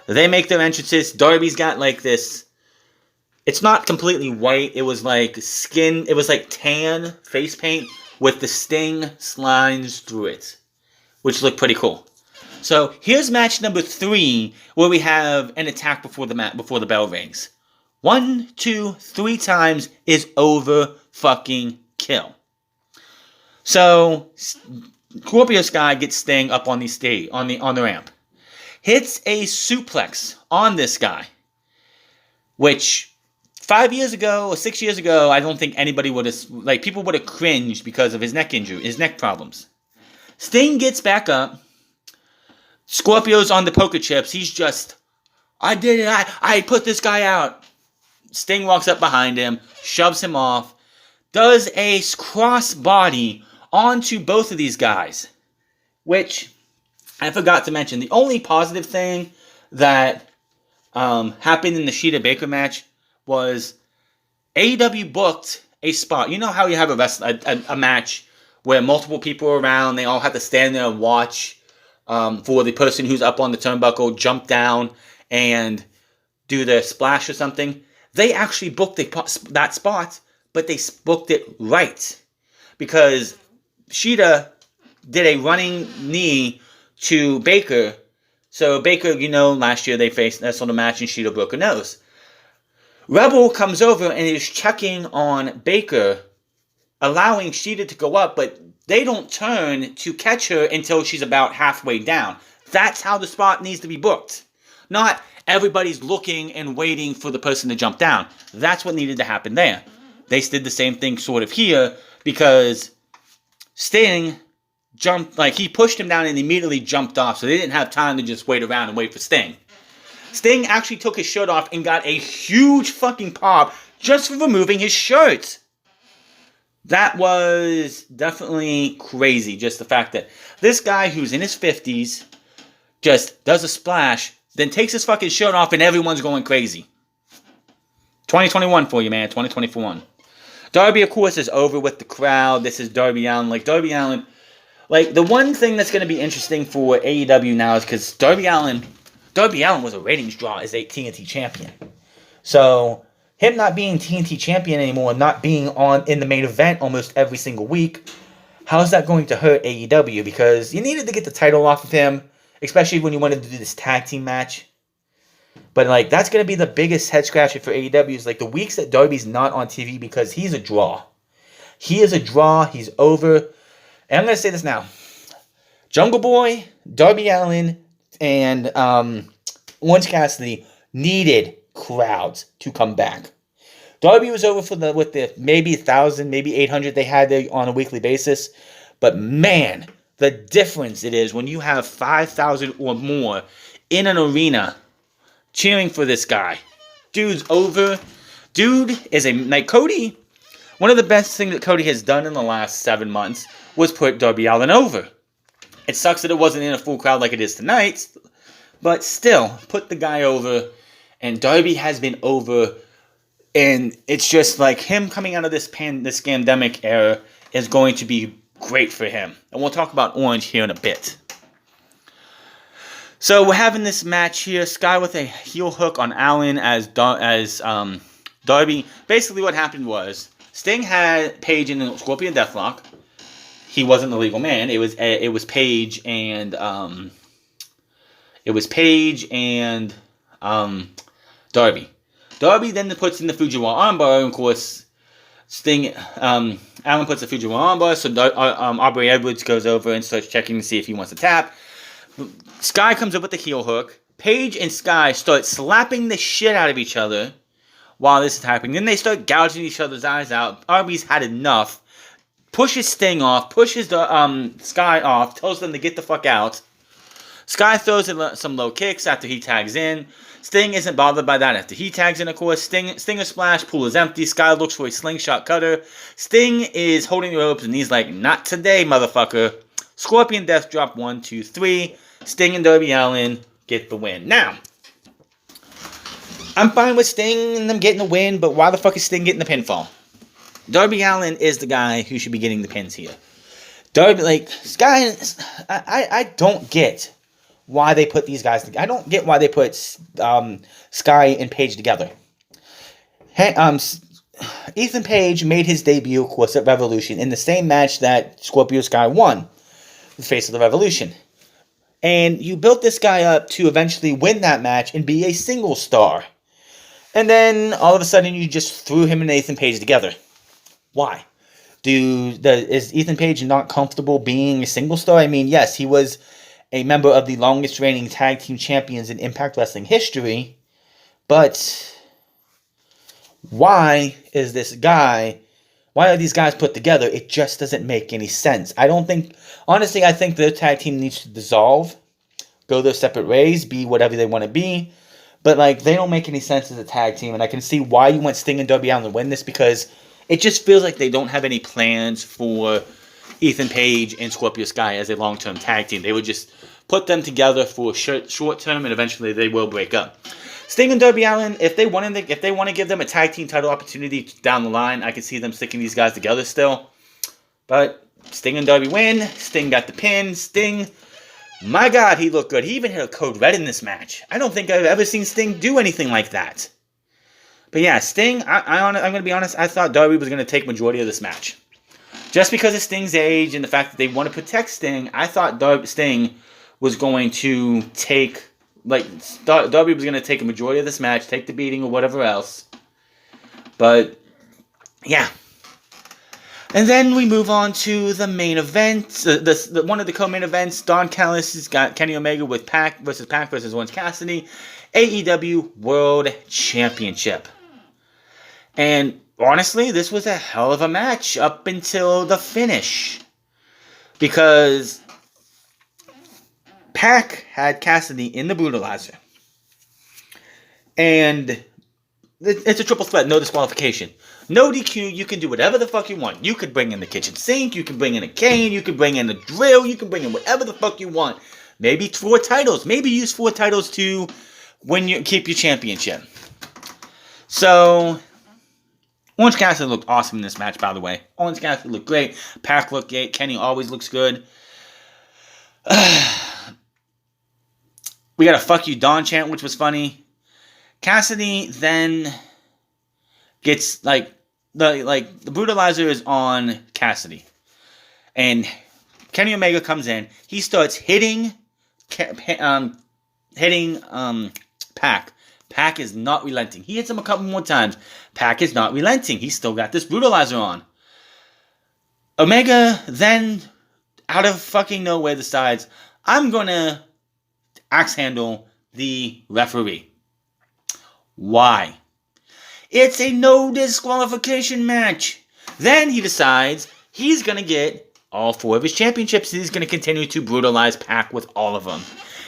They make their entrances. Darby's got this. It's not completely white. It was skin. It was tan face paint with the Sting lines through it, which looked pretty cool. So here's match number 3, where we have an attack before the bell rings. 1, 2, 3 times is over fucking kill. So Scorpio Sky gets Sting up on the ramp. Hits a suplex on this guy, which 5 years ago or 6 years ago, I don't think anybody would have, people would have cringed because of his neck injury, his neck problems. Sting gets back up. Scorpio's on the poker chips. He's just, I did it. I put this guy out. Sting walks up behind him, shoves him off, does a cross body onto both of these guys. which I forgot to mention. The only positive thing that happened in the Sheeta Baker match was AEW booked a spot. You know how you have a match where multiple people are around, they all have to stand there and watch for the person who's up on the turnbuckle jump down and do the splash or something. They actually booked that spot, but they booked it right. Because Sheeta did a running knee to Baker. So Baker, last year they wrestled a match and Sheeta broke her nose. Rebel comes over and is checking on Baker, allowing Sheeta to go up, but they don't turn to catch her until she's about halfway down. That's how the spot needs to be booked. Not everybody's looking and waiting for the person to jump down. That's what needed to happen there. They did the same thing sort of here because Sting jumped, he pushed him down and immediately jumped off, so they didn't have time to just wait around and wait for Sting. Sting actually took his shirt off and got a huge fucking pop just for removing his shirt. That was definitely crazy, just the fact that this guy who's in his 50s just does a splash, then takes his fucking shirt off and everyone's going crazy. 2021 for you, man. 2021. Darby, of course, is over with the crowd. This is Darby Allin. Darby Allin, the one thing that's going to be interesting for AEW now is because Darby Allin was a ratings draw as a TNT champion. So, him not being TNT champion anymore, not being in the main event almost every single week, how's that going to hurt AEW? Because you needed to get the title off of him, especially when you wanted to do this tag team match. But, that's going to be the biggest head scratcher for AEW is, the weeks that Darby's not on TV because he's a draw. He is a draw. He's over. And I'm going to say this now. Jungle Boy, Darby Allin, and Orange Cassidy needed crowds to come back. Darby was over with the maybe 1,000, maybe 800 they had there on a weekly basis. But, man, the difference it is when you have 5,000 or more in an arena cheering for this guy. Dude's over. Dude is Cody. One of the best things that Cody has done in the last 7 months was put Darby Allin over. It sucks that it wasn't in a full crowd like it is tonight, but still, put the guy over, and Darby has been over, and it's just him coming out of this pandemic era is going to be great for him. And we'll talk about Orange here in a bit. So we're having this match here. Sky with a heel hook on Allin as Darby. Basically what happened was Sting had Paige in the Scorpion Deathlock. He wasn't the legal man. It was Paige and Darby. Darby then puts in the Fujiwara armbar, and of course Allin puts the Fujiwara armbar, so Aubrey Edwards goes over and starts checking to see if he wants to tap. Sky comes up with the heel hook. Paige and Sky start slapping the shit out of each other while this is happening. Then they start gouging each other's eyes out. Arby's had enough. Pushes Sting off. Pushes the Sky off. Tells them to get the fuck out. Sky throws in some low kicks after he tags in. Sting isn't bothered by that after he tags in, of course. Stinger splash. Pool is empty. Sky looks for a slingshot cutter. Sting is holding the ropes and he's like, not today, motherfucker. Scorpion Death Drop 1, 2, 3. Sting and Darby Allin get the win. Now, I'm fine with Sting and them getting the win, but why the fuck is Sting getting the pinfall? Darby Allin is the guy who should be getting the pins here. Darby, Sky, I don't get why they put these guys together. I don't get why they put Sky and Paige together. Ethan Page made his debut, of course, at Revolution in the same match that Scorpio Sky won, the Face of the Revolution. And you built this guy up to eventually win that match and be a single star. And then, all of a sudden, you just threw him and Ethan Page together. Why? Is Ethan Page not comfortable being a single star? I mean, yes, he was a member of the longest reigning tag team champions in Impact Wrestling history. But why are these guys put together? It just doesn't make any sense. Honestly, I think the tag team needs to dissolve, go their separate ways, be whatever they want to be. But, they don't make any sense as a tag team, and I can see why you want Sting and Darby Allin to win this, because it just feels like they don't have any plans for Ethan Page and Scorpio Sky as a long-term tag team. They would just put them together for short term, and eventually they will break up. Sting and Darby Allin, if they want to give them a tag team title opportunity down the line, I could see them sticking these guys together still. But Sting and Darby win. Sting got the pin. Sting, my God, he looked good. He even hit a code red in this match. I don't think I've ever seen Sting do anything like that. But yeah, Sting, I'm going to be honest, I thought Darby was going to take majority of this match. Just because of Sting's age and the fact that they want to protect Sting, I thought Sting was going to take, Darby was going to take a majority of this match, take the beating or whatever else. But, yeah. And then we move on to the main event, one of the co-main events. Don Callus has got Kenny Omega with Pac versus Orange Cassidy, AEW World Championship. And honestly, this was a hell of a match up until the finish. Because Pac had Cassidy in the Brutalizer. And it's a triple threat, no disqualification. No DQ, you can do whatever the fuck you want. You could bring in the kitchen sink, you can bring in a cane, you can bring in a drill, you can bring in whatever the fuck you want. Maybe 4 titles. Maybe use 4 titles to keep your championship. So, Orange Cassidy looked awesome in this match, by the way. Orange Cassidy looked great. Pac looked great. Kenny always looks good. We got a fuck you Don chant, which was funny. Cassidy then gets, the Brutalizer is on Cassidy. And Kenny Omega comes in. He starts hitting Pac. Pac is not relenting. He hits him a couple more times. Pac is not relenting. He's still got this Brutalizer on. Omega then, out of fucking nowhere, decides, I'm going to axe handle the referee. Why? It's a no disqualification match. Then he decides he's going to get all 4 of his championships. He's going to continue to brutalize Pac with all of them.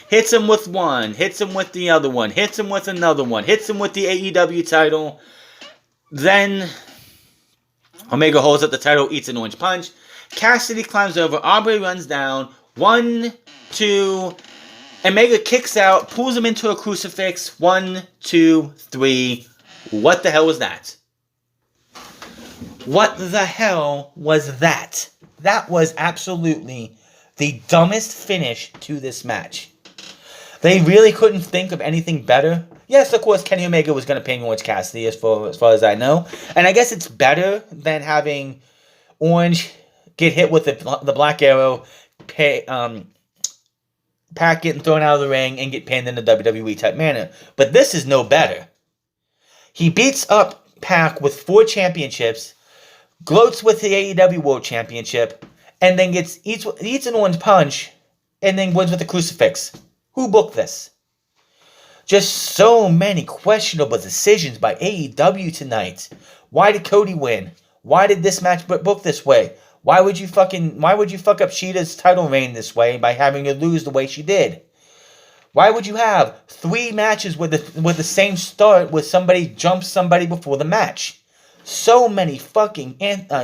Hits him with one, hits him with the other one, hits him with another one, hits him with the AEW title. Then Omega holds up the title, eats an orange punch. Cassidy climbs over, Aubrey runs down. 1, 2, Omega kicks out, pulls him into a crucifix. 1, 2, 3. What the hell was that? What the hell was that? That was absolutely the dumbest finish to this match. They really couldn't think of anything better. Yes, of course, Kenny Omega was going to pin Orange Cassidy as far as I know. And I guess it's better than having Orange get hit with the Black Arrow, Pac getting thrown out of the ring, and get pinned in a WWE type manner. But this is no better. He beats up Pac with 4 championships, gloats with the AEW World Championship, and then eats an orange punch, and then wins with the crucifix. Who booked this? Just so many questionable decisions by AEW tonight. Why did Cody win? Why did this match book this way? Why would you fuck up Sheeta's title reign this way by having her lose the way she did? Why would you have 3 matches with the same start where somebody jumps somebody before the match? So many fucking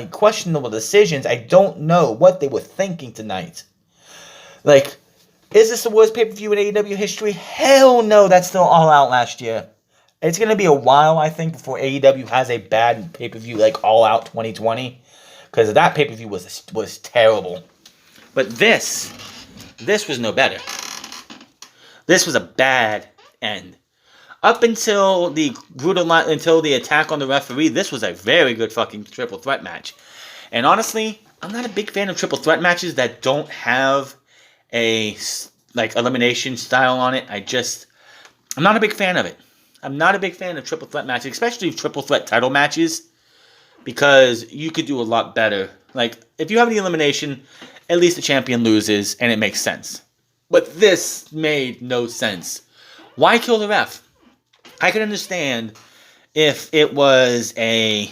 questionable decisions. I don't know what they were thinking tonight. Is this the worst pay-per-view in AEW history? Hell no, that's still All Out last year. It's going to be a while, I think, before AEW has a bad pay-per-view like All Out 2020. Because that pay-per-view was terrible. But this was no better. This was a bad end. Up until the attack on the referee, this was a very good fucking triple threat match. And honestly, I'm not a big fan of triple threat matches that don't have a elimination style on it. I'm not a big fan of it. I'm not a big fan of triple threat matches, especially triple threat title matches, because you could do a lot better. If you have the elimination, at least the champion loses, and it makes sense. But this made no sense. Why kill the ref? I could understand if it was there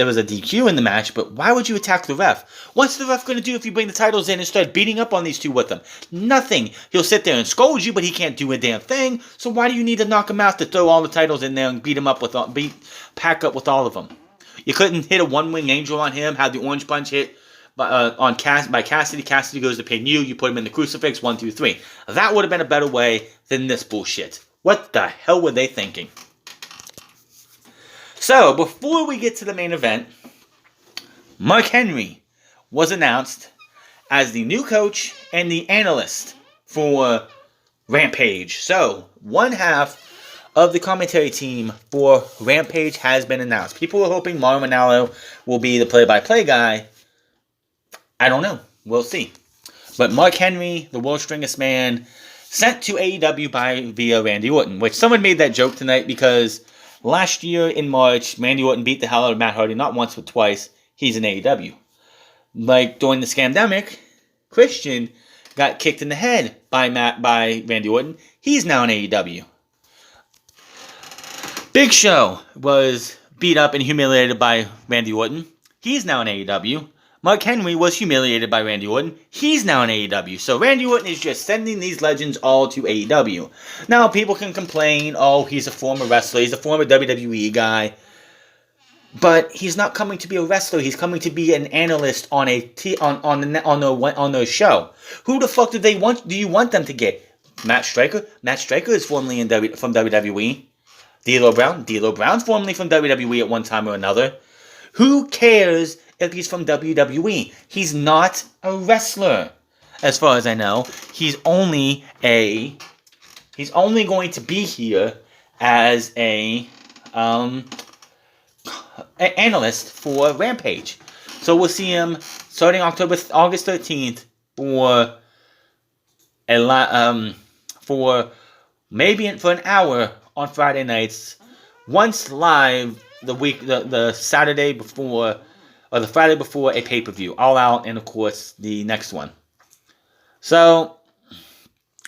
was a DQ in the match, but why would you attack the ref? What's the ref going to do if you bring the titles in and start beating up on these two with them? Nothing. He'll sit there and scold you, but he can't do a damn thing. So why do you need to knock him out to throw all the titles in there and beat Pac up with all of them? You couldn't hit a one-wing angel on him, have the orange punch hit by Cassidy. Cassidy goes to pin you. You put him in the crucifix, 1, 2, 3. That would have been a better way than this bullshit. What the hell were they thinking? So, before we get to the main event, Mark Henry was announced as the new coach and the analyst for Rampage. So, one half of the commentary team for Rampage has been announced. People are hoping Mauro Ranallo will be the play-by-play guy. I don't know. We'll see. But Mark Henry, the world's strongest man, sent to AEW via Randy Orton, which someone made that joke tonight because last year in March, Randy Orton beat the hell out of Matt Hardy, not once but twice. He's in AEW. Like during the scamdemic, Christian got kicked in the head by Randy Orton. He's now in AEW. Big Show was beat up and humiliated by Randy Orton. He's now in AEW. Mark Henry was humiliated by Randy Orton. He's now in AEW. So Randy Orton is just sending these legends all to AEW. Now people can complain, oh, he's a former wrestler, he's a former WWE guy. But he's not coming to be a wrestler. He's coming to be an analyst on a show. Who the fuck do you want them to get? Matt Striker? Matt Striker is formerly from WWE. D'Lo Brown? D'Lo Brown's formerly from WWE at one time or another. Who cares if he's from WWE? He's not a wrestler, as far as I know. He's only going to be here as an analyst for Rampage. So we'll see him starting August 13th for an hour on Friday nights, once live the Saturday before or the Friday before a pay-per-view, All Out, and of course the next one. So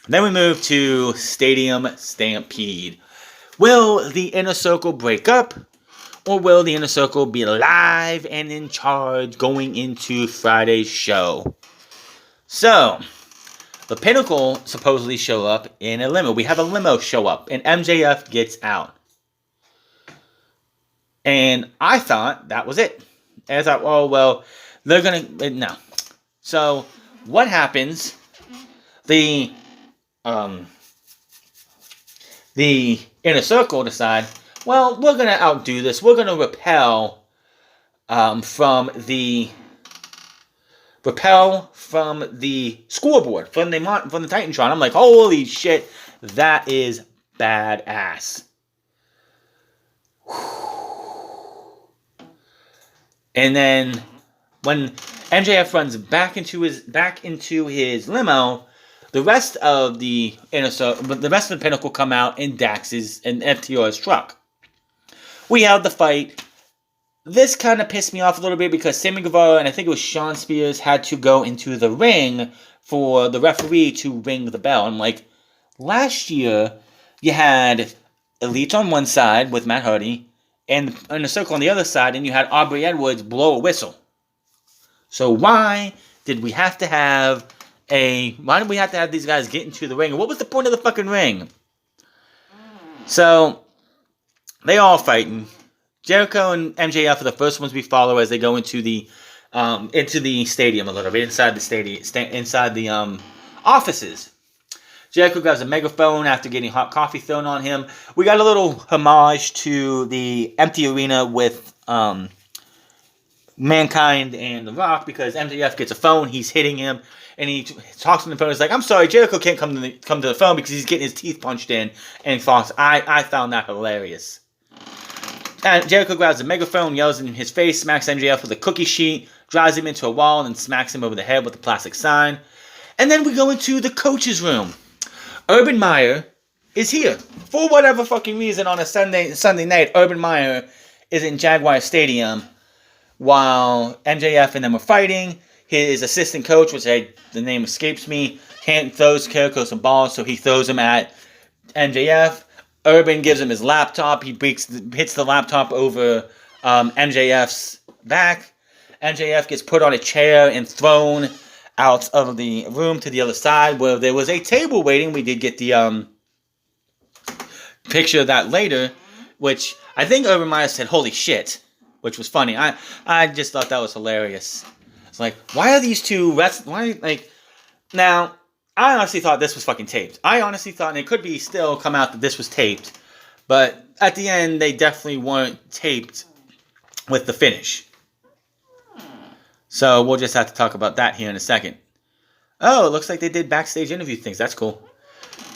then we move to Stadium Stampede. Will the Inner Circle break up? Or will the Inner Circle be live and in charge going into Friday's show? So, the Pinnacle supposedly show up in a limo. We have a limo show up, and MJF gets out. And I thought that was it. And I thought, oh, well, they're going to... No. So, what happens? The Inner Circle decide... Well, we're going to outdo this. We're going to repel from the scoreboard, from the Titantron. I'm like, holy shit, that is badass. And then when MJF runs back into his limo, the rest of the Pinnacle come out in Dax's and FTR's truck. We have the fight. This kind of pissed me off a little bit because Sammy Guevara and I think it was Shawn Spears had to go into the ring for the referee to ring the bell. I'm like, last year you had Elite on one side with Matt Hardy and in the circle on the other side, and you had Aubrey Edwards blow a whistle. So why did we have to have these guys get into the ring? And what was the point of the fucking ring? So they all fighting. Jericho and MJF are the first ones we follow as they go into the stadium a little bit, inside the offices. Jericho grabs a megaphone after getting hot coffee thrown on him. We got a little homage to the empty arena with Mankind and The Rock because MJF gets a phone, he's hitting him, and he talks on the phone. He's like, I'm sorry, Jericho can't come to the phone because he's getting his teeth punched in. And Fox, I found that hilarious. And Jericho grabs the megaphone, yells in his face, smacks MJF with a cookie sheet, drives him into a wall, and smacks him over the head with a plastic sign. And then we go into the coach's room. Urban Meyer is here. For whatever fucking reason, on a Sunday night, Urban Meyer is in Jaguar Stadium while MJF and them are fighting. His assistant coach, the name escapes me, throws Jericho some balls, so he throws them at MJF. Urban gives him his laptop. He hits the laptop over MJF's back. MJF gets put on a chair and thrown out of the room to the other side where there was a table waiting. We did get the picture of that later, which I think Urban Meyer said, holy shit. which was funny. I just thought that was hilarious. It's like, why are these two now, I honestly thought this was fucking taped. I honestly thought, and it could be still come out that this was taped, but at the end, they definitely weren't taped with the finish. So we'll just have to talk about that here in a second. Oh, it looks like they did backstage interview things. That's cool.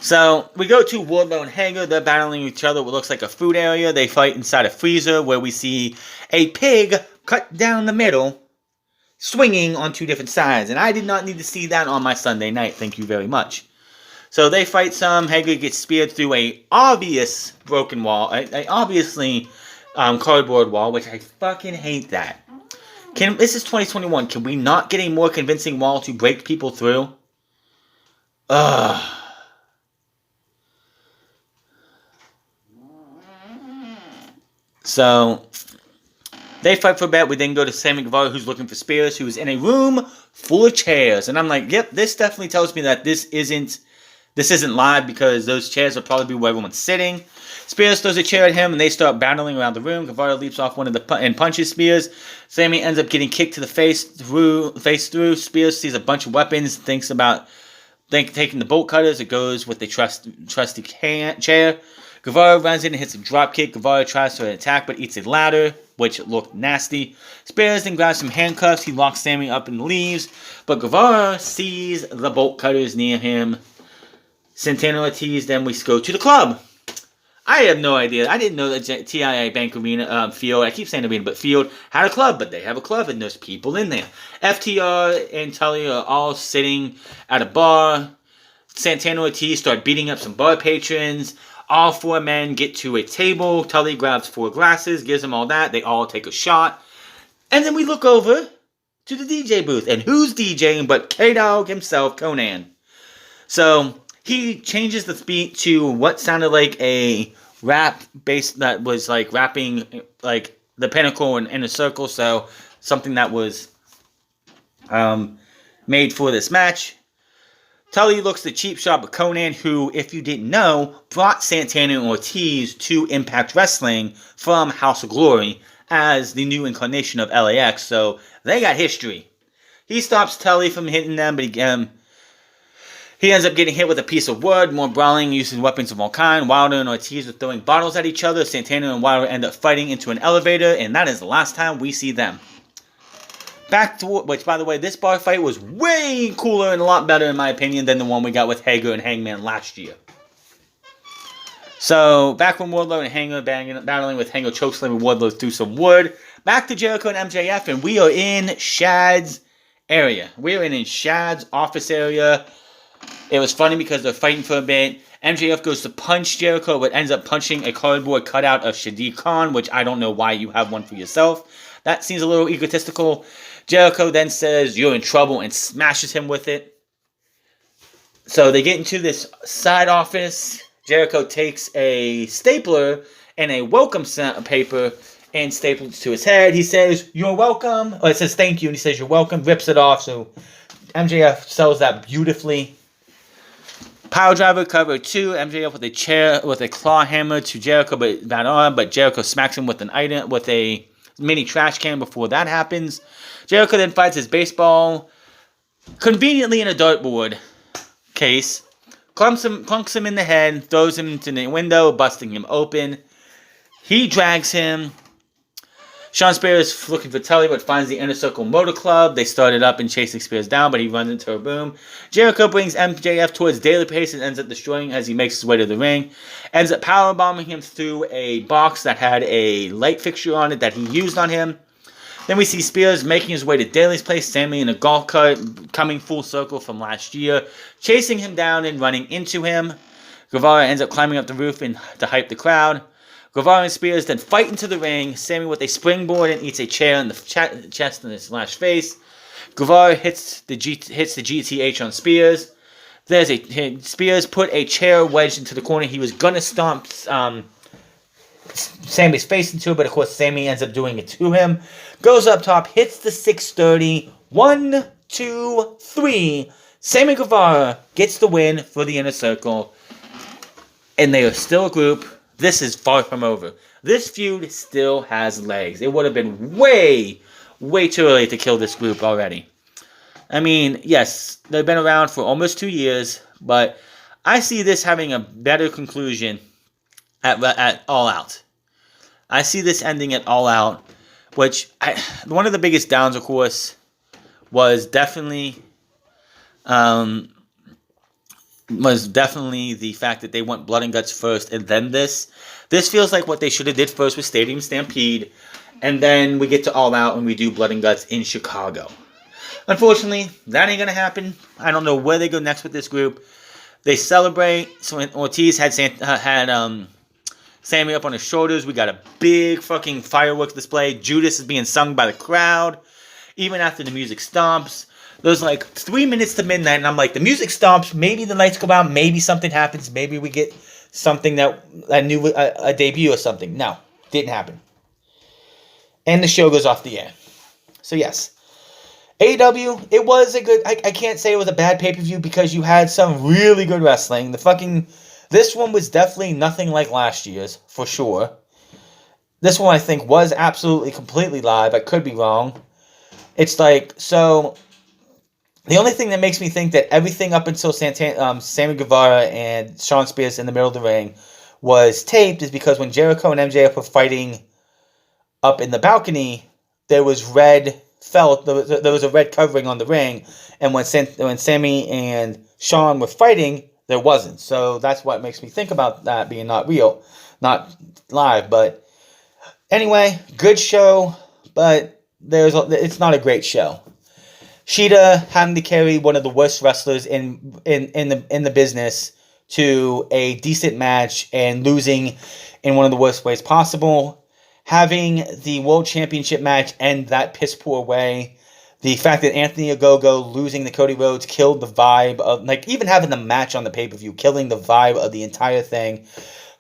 So we go to Wardlow and Hager. They're battling each other. What looks like a food area. They fight inside a freezer where we see a pig cut down the middle, swinging on two different sides. And I did not need to see that on my Sunday night. Thank you very much. So they fight some. Hager gets speared through a obvious broken wall. A obviously cardboard wall, which I fucking hate that. This is 2021. Can we not get a more convincing wall to break people through? Ugh. So, they fight for a bit. We then go to Sammy Guevara, who's looking for Spears, who's in a room full of chairs. And I'm like, yep, this definitely tells me that this isn't live, because those chairs will probably be where everyone's sitting. Spears throws a chair at him, and they start battling around the room. Guevara leaps off one of and punches Spears. Sammy ends up getting kicked to the face through. Spears sees a bunch of weapons, thinks about taking the bolt cutters. It goes with the trusty chair. Guevara runs in and hits a dropkick. Guevara tries to attack, but eats a ladder, which looked nasty. Spears then grabs some handcuffs. He locks Sammy up and leaves, but Guevara sees the bolt cutters near him. Santana Ortiz, then we go to the club. I have no idea. I didn't know that TIA Bank Arena Field, I keep saying arena, but Field had a club, but they have a club and there's people in there. FTR and Tully are all sitting at a bar. Santana Ortiz start beating up some bar patrons. All four men get to a table. Tully grabs 4 glasses, gives them all that. They all take a shot. And then we look over to the DJ booth. And who's DJing but K-Dog himself, Conan. So he changes the beat to what sounded like a rap bass that was like rapping like the Pinnacle and Inner Circle. So something that was made for this match. Tully looks the cheap shot, but Conan, who, if you didn't know, brought Santana and Ortiz to Impact Wrestling from House of Glory as the new incarnation of LAX, so they got history. He stops Tully from hitting them, but he ends up getting hit with a piece of wood, more brawling, using weapons of all kinds. Wilder and Ortiz are throwing bottles at each other. Santana and Wilder end up fighting into an elevator, and that is the last time we see them. Back to, which, by the way, this bar fight was way cooler and a lot better, in my opinion, than the one we got with Hager and Hangman last year. So, back when Wardlow and Hager battling with Hager chokeslamming Wardlow through some wood. Back to Jericho and MJF, and we are in Shad's area. We are in Shad's office area. It was funny because they're fighting for a bit. MJF goes to punch Jericho, but ends up punching a cardboard cutout of Shadi Khan, which I don't know why you have one for yourself. That seems a little egotistical. Jericho then says, "You're in trouble," and smashes him with it. So they get into this side office. Jericho takes a stapler and a welcome paper and staples to his head. He says, "You're welcome." Or it says, "Thank you," and he says, "You're welcome." Rips it off. So MJF sells that beautifully. Power driver cover 2. MJF with a chair with a claw hammer to Jericho, but Jericho smacks him with a mini trash can before that happens. Jericho then fights his baseball, conveniently in a dartboard case, clunks him in the head, throws him into the window, busting him open. He drags him. Sean Spears is looking for Tully, but finds the Inner Circle Motor Club. They started up and chasing Spears down, but he runs into a boom. Jericho brings MJF towards daily pace and ends up destroying him as he makes his way to the ring. Ends up powerbombing him through a box that had a light fixture on it that he used on him. Then we see Spears making his way to Daly's place, Sammy in a golf cart, coming full circle from last year, chasing him down and running into him. Guevara ends up climbing up the roof to hype the crowd. Guevara and Spears then fight into the ring. Sammy with a springboard and eats a chair in the chest and his face. Guevara hits the GTH on Spears. Spears put a chair wedged into the corner. He was gonna stomp Sammy's face into it, but of course Sammy ends up doing it to him. Goes up top, hits the 630. 1, 2, 3. Sammy Guevara gets the win for the Inner Circle. And they are still a group. this is far from over. This feud still has legs. It would have been way, way too early to kill this group already. I mean, yes, they've been around for almost 2 years, but I see this having a better conclusion at All Out. I see this ending at All Out, which one of the biggest downs, of course, was definitely the fact that they went Blood and Guts first and then this. This feels like what they should have did first with Stadium Stampede, and then we get to All Out and we do Blood and Guts in Chicago. Unfortunately, that ain't gonna happen. I don't know where they go next with this group. They celebrate. So when Ortiz had Sammy up on his shoulders, we got a big fucking fireworks display. Judas is being sung by the crowd. Even after the music stomps, there's like 3 minutes to midnight, and I'm like, the music stomps, maybe the lights go out, maybe something happens, maybe we get something that I knew a debut or something. No, didn't happen. And the show goes off the air. So yes, AEW, it was a good, I can't say it was a bad pay-per-view because you had some really good wrestling. This one was definitely nothing like last year's, for sure. This one I think was absolutely completely live. I could be wrong. It's like, so the only thing that makes me think that everything up until Sammy Guevara and Shawn Spears in the middle of the ring was taped is because when Jericho and MJF were fighting up in the balcony, there was red felt. There was a red covering on the ring, and when Sammy and Shawn were fighting, there wasn't. So that's what makes me think about that being not real, not live. But anyway, good show, but it's not a great show. Shida having to carry one of the worst wrestlers in the business to a decent match and losing in one of the worst ways possible. Having the World Championship match end that piss poor way. The fact that Anthony Ogogo losing to Cody Rhodes killed the vibe of, like, even having the match on the pay-per-view, killing the vibe of the entire thing.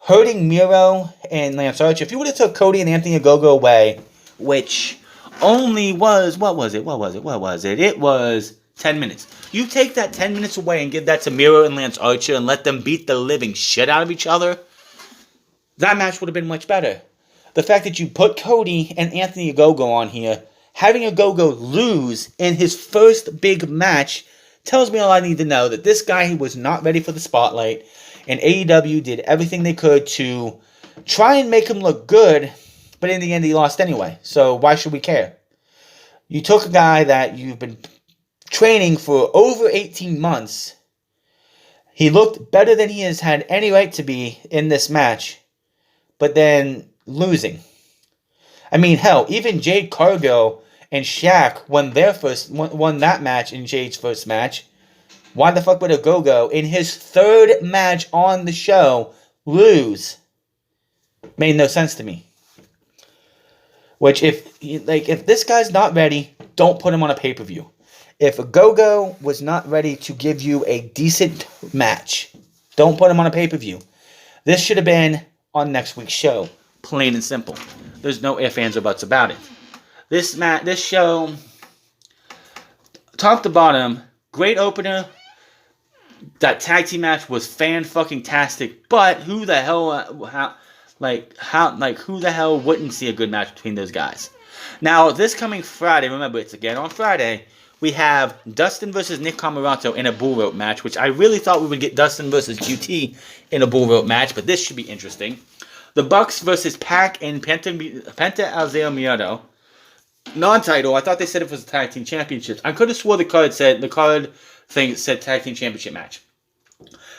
Hurting Miro and Lance Archer. If you would have took Cody and Anthony Ogogo away, which only was, what was it? It was 10 minutes. You take that 10 minutes away and give that to Miro and Lance Archer and let them beat the living shit out of each other, that match would have been much better. The fact that you put Cody and Anthony Ogogo on here, having Ogogo lose in his first big match, tells me all I need to know, that this guy was not ready for the spotlight, and AEW did everything they could to try and make him look good, but in the end he lost anyway, so why should we care? You took a guy that you've been training for over 18 months, he looked better than he has had any right to be in this match, but then losing. I mean, hell, even Jade Cargill and Shaq won that match in Jade's first match. Why the fuck would Ogogo, in his third match on the show, lose? Made no sense to me. Which, if this guy's not ready, don't put him on a pay-per-view. If Ogogo was not ready to give you a decent match, don't put him on a pay-per-view. This should have been on next week's show. Plain and simple. There's no ifs, ands, or buts about it. This show, top to bottom, great opener. That tag team match was fan-fucking-tastic. But who the hell, who the hell wouldn't see a good match between those guys? Now, this coming Friday, remember, it's again on Friday, we have Dustin versus Nick Comoroto in a bull rope match, which I really thought we would get Dustin versus QT in a bull rope match, but this should be interesting. The Bucks versus Pac and Penta Alzeo Miedo. Non-title. I thought they said it was a tag team championships. I could have swore the card said tag team championship match.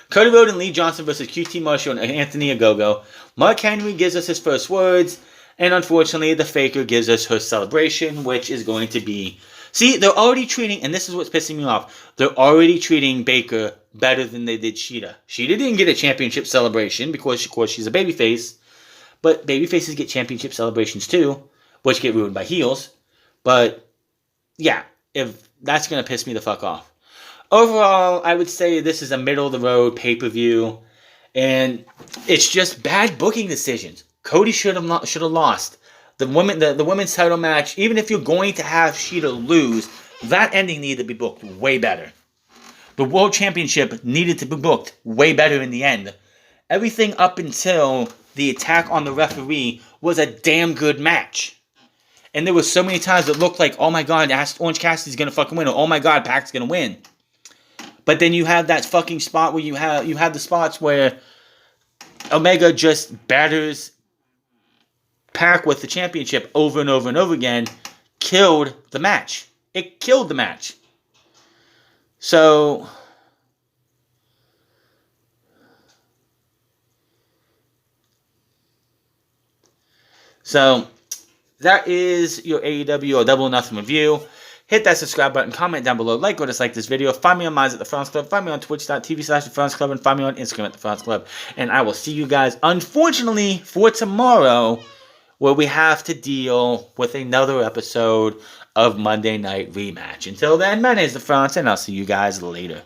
Cody Rhodes and Lee Johnson versus QT Marshall and Anthony Ogogo. Mark Henry gives us his first words, and unfortunately, the Faker gives us her celebration, which is going to be. See, they're already treating, and this is what's pissing me off. They're already treating Baker better than they did Shida. Shida didn't get a championship celebration because, of course, she's a babyface. But babyfaces get championship celebrations too, which get ruined by heels. But, yeah, if that's going to piss me the fuck off. Overall, I would say this is a middle-of-the-road pay-per-view. And it's just bad booking decisions. Cody should have lost. The women's title match, even if you're going to have Shida lose, that ending needed to be booked way better. The World Championship needed to be booked way better in the end. Everything up until the attack on the referee was a damn good match. And there were so many times it looked like, oh my god, Orange Cassidy's gonna fucking win, or oh my god, Pac's gonna win. But then you have that fucking spot where you have the spots where Omega just batters Pac with the championship over and over and over again, killed the match. It killed the match. So that is your AEW or Double or Nothing review. Hit that subscribe button, comment down below, like or dislike this video. Find me on Minds at the France Club. Find me on twitch.tv/The France Club. And find me on Instagram at The France Club. And I will see you guys, unfortunately, for tomorrow, where we have to deal with another episode of Monday Night Rematch. Until then, my name is The France, and I'll see you guys later.